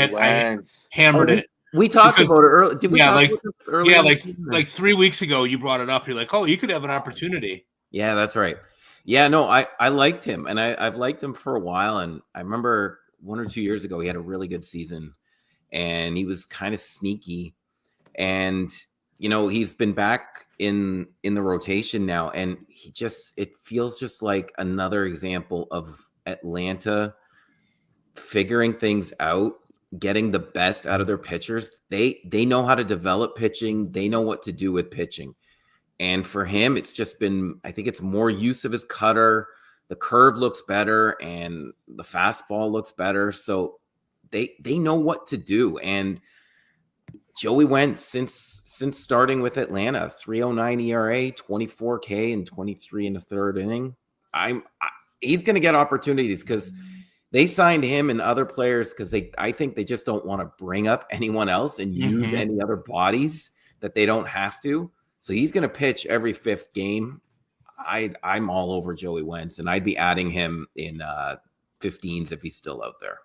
hammered it. We talked about it earlier. Did we talk about it earlier? Yeah, like 3 weeks ago, you brought it up. You're like, oh, you could have an opportunity. Yeah, that's right. Yeah, no, I liked him, and I've liked him for a while. And I remember 1 or 2 years ago, he had a really good season, and he was kind of sneaky. And he's been back in the rotation now, and it feels just like another example of Atlanta figuring things out, getting the best out of their pitchers. They know how to develop pitching. They know what to do with pitching. And for him, it's just been, I think it's more use of his cutter. The curve looks better and the fastball looks better. So they know what to do. And Joey Wentz, since starting with Atlanta, 3.09 ERA, 24 K and 23 in the third inning. He's going to get opportunities because they signed him and other players because I think they just don't want to bring up anyone else and use any other bodies that they don't have to. So he's going to pitch every fifth game. I'm all over Joey Wentz, and I'd be adding him in 15s if he's still out there.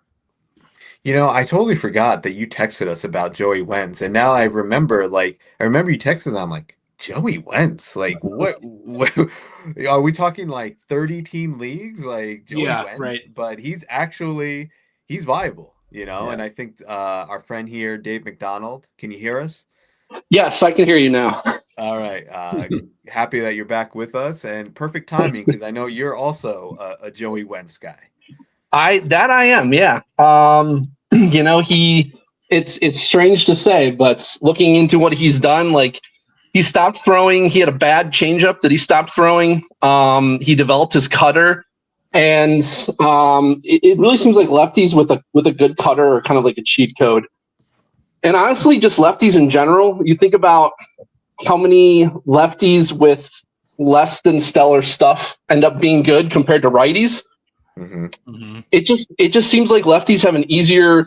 I totally forgot that you texted us about Joey Wentz, and now I remember you texted them. I'm like, Joey Wentz, like what are we talking, like 30-team leagues, like Joey Wentz? Right. But he's viable, and I think our friend here, Dave McDonald, can you hear us? Yes, I can hear you now. All right. Happy that you're back with us, and perfect timing because I know you're also a Joey Wentz guy. I am, yeah. It's strange to say, but looking into what he's done, like he stopped throwing. He had a bad changeup that he stopped throwing. He developed his cutter, and it really seems like lefties with a good cutter are kind of like a cheat code. And honestly, just lefties in general. You think about how many lefties with less than stellar stuff end up being good compared to righties. Mm-hmm. It just seems like lefties have an easier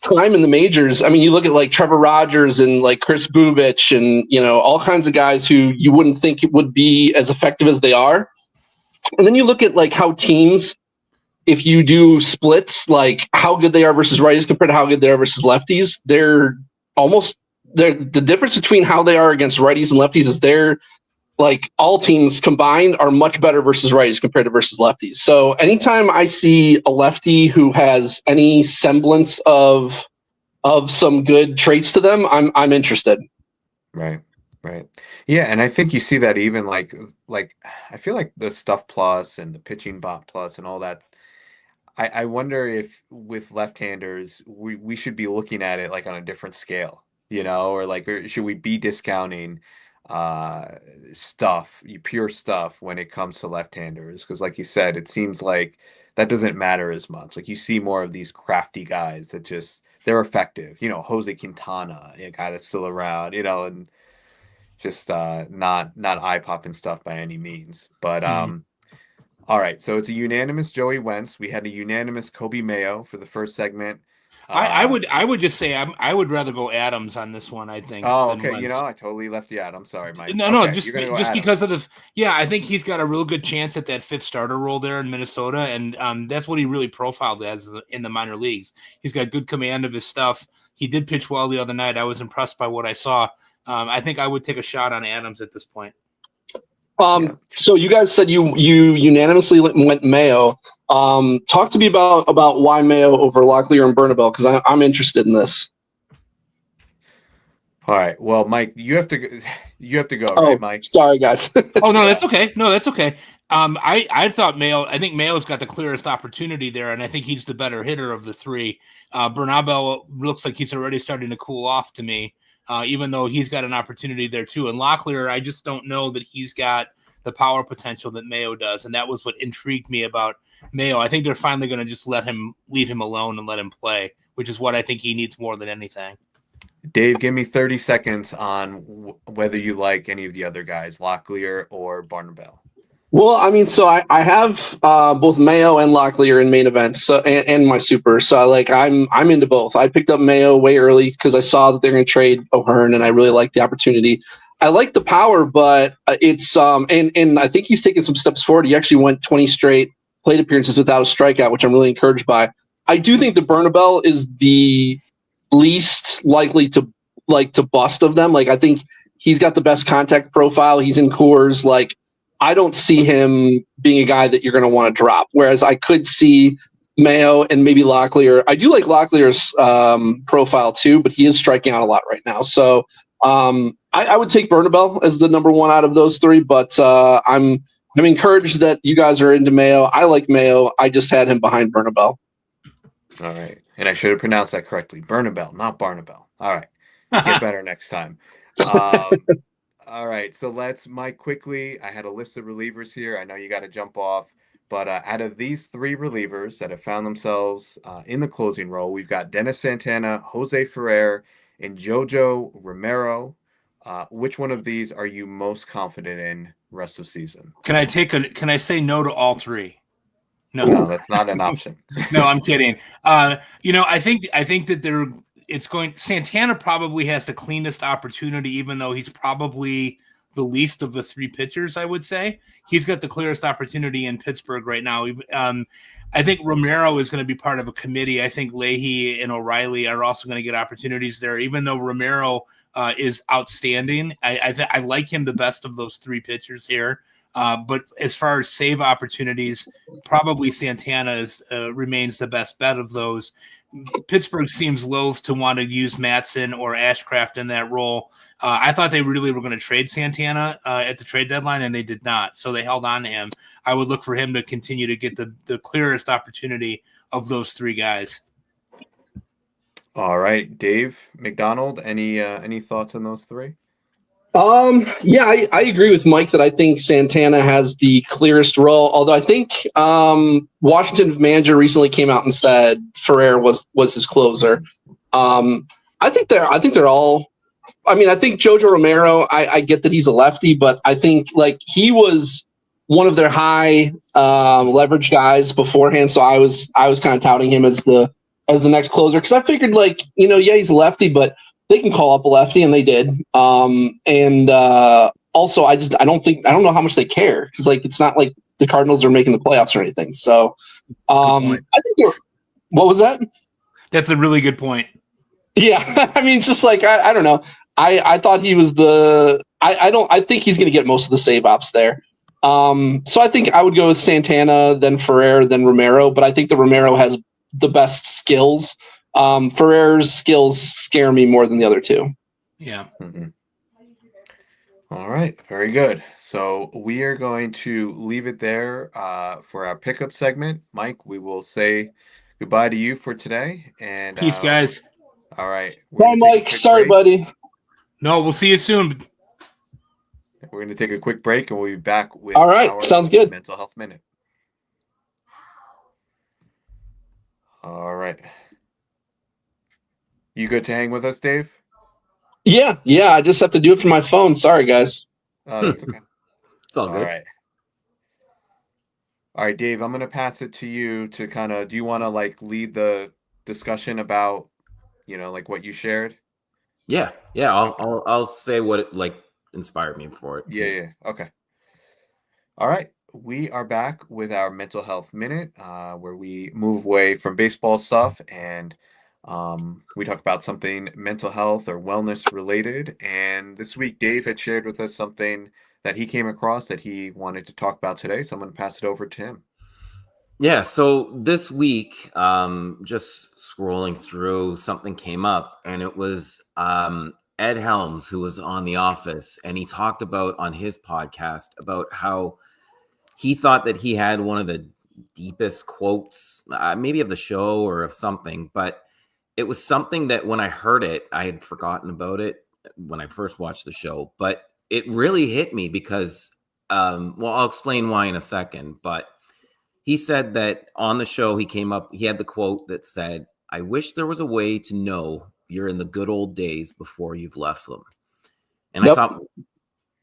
time in the majors. I mean, you look at like Trevor Rogers and like Chris Bubich and all kinds of guys who you wouldn't think would be as effective as they are. And then you look at like how teams, if you do splits, like how good they are versus righties compared to how good they are versus lefties, the difference between how they are against righties and lefties is like all teams combined are much better versus righties compared to versus lefties. So anytime I see a lefty who has any semblance of some good traits to them, I'm interested. Right. Yeah, and I think you see that even like I feel like the Stuff Plus and the Pitching Bot Plus and all that. I wonder if with left-handers we should be looking at it like on a different scale, or should we be discounting pure stuff when it comes to left-handers? Because like you said, it seems like that doesn't matter as much. Like you see more of these crafty guys that they're effective. Jose Quintana, a guy that's still around, and just not eye-popping stuff by any means. But all right, so it's a unanimous Joey Wentz. We had a unanimous Kobe Mayo for the first segment. I would just say I would rather go Adams on this one. I think. Oh, okay. I totally left you out. I'm sorry, Mike. No, okay, just because of I think he's got a real good chance at that fifth starter role there in Minnesota, and that's what he really profiled as in the minor leagues. He's got good command of his stuff. He did pitch well the other night. I was impressed by what I saw. I think I would take a shot on Adams at this point. So you guys said you unanimously went Mayo. Talk to me about why Mayo over Locklear and Bernabel, because I'm interested in this. All right. Well, Mike, you have to go, right, Mike? Sorry, guys. Oh no, that's okay. I thought Mayo. I think Mayo's got the clearest opportunity there, and I think he's the better hitter of the three. Bernabel looks like he's already starting to cool off to me. Even though he's got an opportunity there too. And Locklear, I just don't know that he's got the power potential that Mayo does. And that was what intrigued me about Mayo. I think they're finally going to just leave him alone and let him play, which is what I think he needs more than anything. Dave, give me 30 seconds on whether you like any of the other guys, Locklear or Bernabel. Well, I mean, so I have both Mayo and Locklear in main events, so and my super. So I'm into both. I picked up Mayo way early because I saw that they're going to trade O'Hearn, and I really like the opportunity. I like the power, but it's and I think he's taken some steps forward. He actually went 20 straight plate appearances without a strikeout, which I'm really encouraged by. I do think the Bernabel is the least likely to bust of them. Like I think he's got the best contact profile. He's in Coors. Like I don't see him being a guy that you're going to want to drop. Whereas I could see Mayo and maybe Locklear. I do like Locklear's profile too, but he is striking out a lot right now. So I would take Bernabel as the number one out of those three. But I'm encouraged that you guys are into Mayo. I like Mayo. I just had him behind Bernabel. All right. And I should have pronounced that correctly. Bernabel, not Barnabel. All right. Get better next time. All right. So Mike, quickly. I had a list of relievers here. I know you got to jump off. But out of these three relievers that have found themselves in the closing role, we've got Dennis Santana, Jose Ferrer, and Jojo Romero. Which one of these are you most confident in rest of season? Can I say no to all three? No, that's not an option. No, I'm kidding. I think that Santana probably has the cleanest opportunity, even though he's probably the least of the three pitchers, I would say. He's got the clearest opportunity in Pittsburgh right now. I think Romero is going to be part of a committee. I think Leahy and O'Reilly are also going to get opportunities there, even though Romero is outstanding. I like him the best of those three pitchers here. But as far as save opportunities, probably Santana remains the best bet of those. Pittsburgh seems loath to want to use Mattson or Ashcraft in that role. I thought they really were going to trade Santana at the trade deadline, and they did not. So they held on to him. I would look for him to continue to get the clearest opportunity of those three guys. All right, Dave McDonald, any thoughts on those three? Yeah, I agree with Mike that I think Santana has the clearest role. Although I think Washington manager recently came out and said Ferrer was his closer. I think they're all. I mean, I think Jojo Romero. I get that he's a lefty, but I think he was one of their high leverage guys beforehand. So I was kind of touting him as the next closer because I figured he's a lefty, but they can call up a lefty, and they did. Also, I don't know how much they care because it's not like the Cardinals are making the playoffs or anything. So, I think what was that? That's a really good point. Yeah, I mean, it's just I don't know. I thought he was I think he's going to get most of the save ops there. So I think I would go with Santana, then Ferrer, then Romero. But I think the Romero has the best skills. Ferrer's skills scare me more than the other two. Yeah. Mm-hmm. All right. Very good. So we are going to leave it there for our pickup segment. Mike, we will say goodbye to you for today. And peace, guys. All right. Bye, Mike. Sorry, buddy. No, we'll see you soon. We're going to take a quick break, and we'll be back with all right. Sounds good. Mental Health Minute. All right. You good to hang with us, Dave? Yeah. I just have to do it from my phone. Sorry, guys. Oh, that's okay. It's all good. All right, Dave, I'm going to pass it to you to kind of, do you want to lead the discussion about, what you shared? Yeah. I'll say what it inspired me for it. Yeah. Okay. All right. We are back with our Mental Health Minute, where we move away from baseball stuff and we talk about something mental health or wellness related. And this week, Dave had shared with us something that he came across that he wanted to talk about today. So I'm going to pass it over to him. Yeah. So this week, just scrolling through, something came up, and it was Ed Helms, who was on The Office, and he talked about on his podcast about how he thought that he had one of the deepest quotes, maybe of the show or of something, but it was something that when I heard it, I had forgotten about it when I first watched the show, but it really hit me because, I'll explain why in a second, but he said that on the show, he had the quote that said, "I wish there was a way to know you're in the good old days before you've left them." And I thought,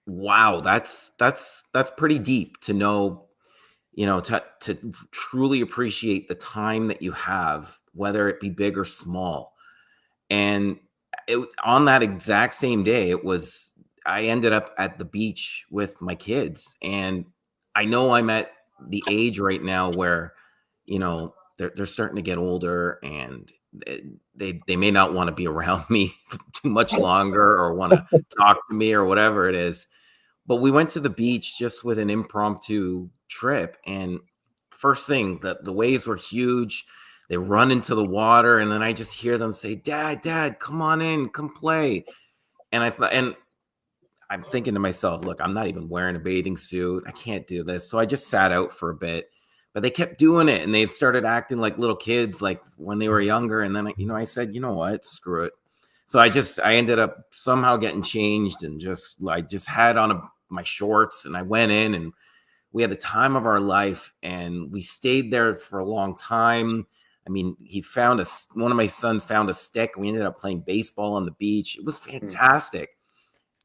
wow, that's pretty deep to know, to truly appreciate the time that you have, whether it be big or small. And on that exact same day, I ended up at the beach with my kids, and I know I'm at the age right now where, they're starting to get older, and they may not want to be around me too much longer or want to talk to me or whatever it is. But we went to the beach just with an impromptu trip, and first thing, the waves were huge. They run into the water, and then I just hear them say, Dad, come on in, come play. And I'm thinking to myself, look, I'm not even wearing a bathing suit. I can't do this. So I just sat out for a bit, but they kept doing it, and they've started acting like little kids, like when they were younger. And then, I said, you know what, screw it. So I ended up somehow getting changed, and I just had on my shorts, and I went in, and we had the time of our life, and we stayed there for a long time. I mean, one of my sons found a stick, and we ended up playing baseball on the beach. It was fantastic.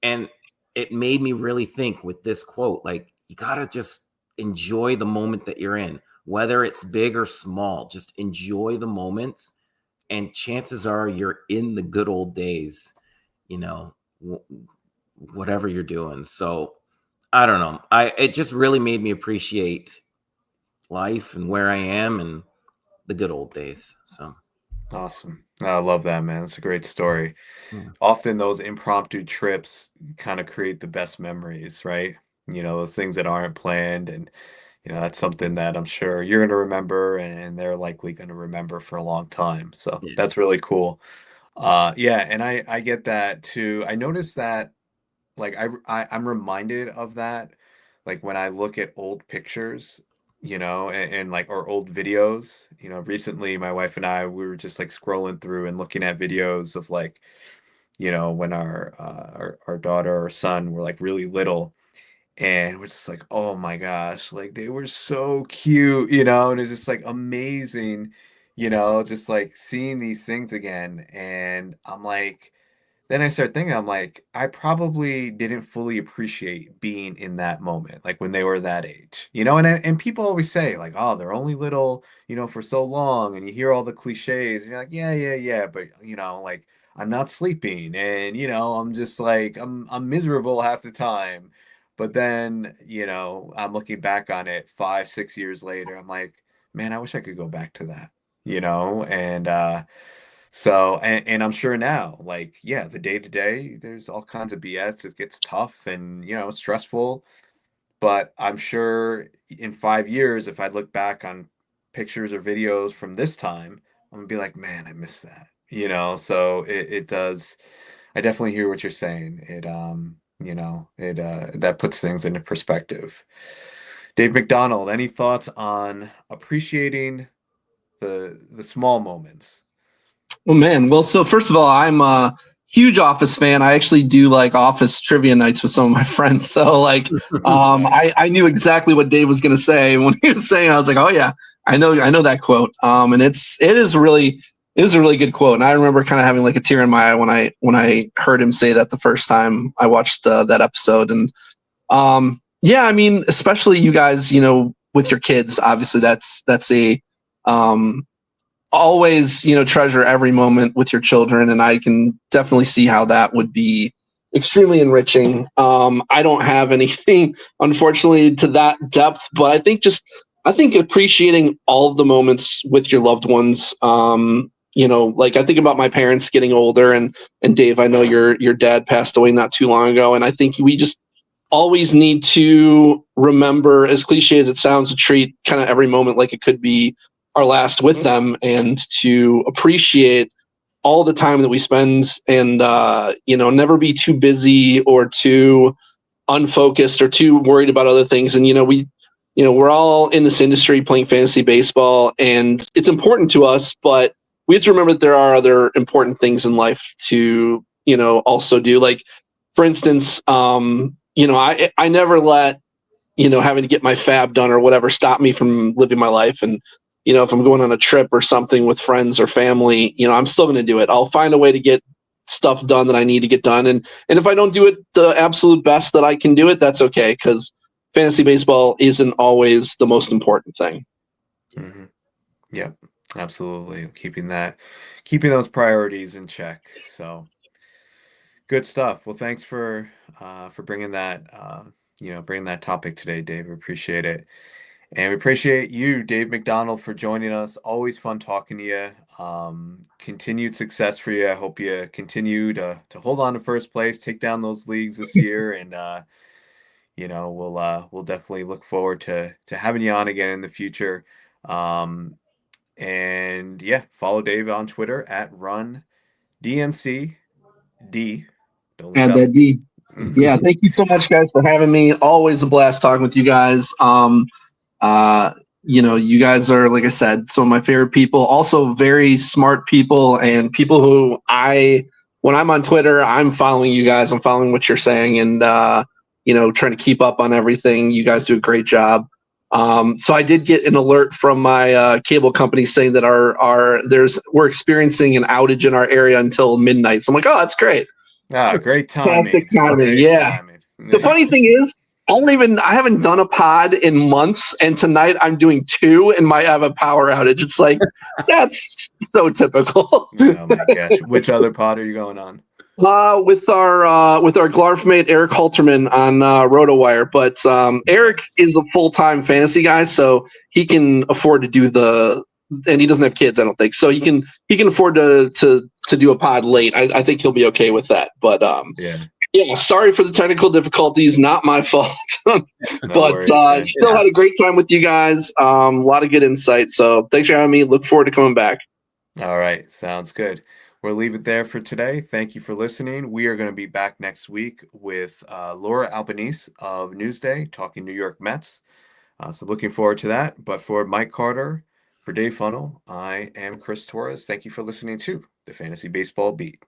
And it made me really think with this quote, like, you got to just enjoy the moment that you're in, whether it's big or small. Just enjoy the moments, and chances are you're in the good old days, whatever you're doing. So I don't know. It just really made me appreciate life and where I am and the good old days. So awesome. I love that, man. It's a great story. Often those impromptu trips kind of create the best memories, right? Those things that aren't planned, and that's something that I'm sure you're going to remember, and they're likely going to remember for a long time. So that's really cool. Yeah, and I get that too. I noticed that, like, I'm reminded of that, like when I look at old pictures, and like, or old videos. Recently my wife and we were just like scrolling through and looking at videos of, like, when our daughter or son were like really little, and we're just like, oh my gosh, like they were so cute, and it's just like amazing, just like seeing these things again. And I'm like, then I start thinking, I'm like, I probably didn't fully appreciate being in that moment, like when they were that age, and people always say, like, oh, they're only little, for so long, and you hear all the cliches, and you're like, yeah, but like, I'm not sleeping, and I'm just like, I'm miserable half the time. But then, I'm looking back on it 5, 6 years later, I'm like, man, I wish I could go back to that, and so, and I'm sure now, like, yeah, the day to day, there's all kinds of BS. It gets tough and, it's stressful. But I'm sure in 5 years, if I look back on pictures or videos from this time, I'm gonna be like, man, I miss that. So it does. I definitely hear what you're saying. That puts things into perspective. Dave McDonald, any thoughts on appreciating the small moments? Oh man, well, so first of all, I'm a huge Office fan. I actually do like Office trivia nights with some of my friends. So like, I knew exactly what Dave was going to say when he was saying. I was like, oh yeah, I know that quote. And it is a really good quote. And I remember kind of having like a tear in my eye when I heard him say that the first time I watched that episode. And yeah, I mean, especially you guys, with your kids, obviously that's a always, treasure every moment with your children. And I can definitely see how that would be extremely enriching. I don't have anything, unfortunately, to that depth, but I think appreciating all of the moments with your loved ones, like I think about my parents getting older, and Dave, I know your dad passed away not too long ago. And I think we just always need to remember, as cliche as it sounds, to treat kind of every moment like it could be our last with them, and to appreciate all the time that we spend, and never be too busy or too unfocused or too worried about other things. And we're all in this industry playing fantasy baseball, and it's important to us, but we have to remember that there are other important things in life to also do. Like, for instance, I never let having to get my fab done or whatever stop me from living my life. And if I'm going on a trip or something with friends or family, I'm still going to do it. I'll find a way to get stuff done that I need to get done. And if I don't do it the absolute best that I can do it, that's okay, because fantasy baseball isn't always the most important thing. Mm-hmm. Yep, absolutely. Keeping those priorities in check. So good stuff. Well, thanks for bringing that bringing that topic today, Dave. We appreciate it. And we appreciate you, Dave McDonald, for joining us. Always fun talking to you. Continued success for you. I hope you continue to hold on to first place, take down those leagues this year, and we'll definitely look forward to having you on again in the future. And yeah, follow Dave on Twitter at RunDMCD. Don't leave Add out that D. Yeah, thank you so much, guys, for having me. Always a blast talking with you guys. You guys are, like I said, some of my favorite people, also very smart people, and people who when I'm on Twitter, I'm following you guys, I'm following what you're saying, and trying to keep up on everything. You guys do a great job. So I did get an alert from my cable company saying that we're experiencing an outage in our area until midnight. So I'm like, oh, that's great. Great timing. Fantastic timing. Great Yeah. timing. The funny thing is, I haven't done a pod in months, and tonight I'm doing 2 and might have a power outage. It's like, that's so typical. Oh my gosh. Which other pod are you going on? With our Glarf mate Eric Halterman on RotoWire, but Eric is a full-time fantasy guy, so he can afford to do and he doesn't have kids, I don't think, so he can afford to do a pod late. I think he'll be okay with that. But yeah, sorry for the technical difficulties, not my fault. But still had a great time with you guys. A lot of good insight. So thanks for having me. Look forward to coming back. All right, sounds good. We'll leave it there for today. Thank you for listening. We are going to be back next week with Laura Albanese of Newsday talking New York Mets. So looking forward to that. But for Mike Carter, for Dave Funnell, I am Chris Torres. Thank you for listening to the Fantasy Baseball Beat.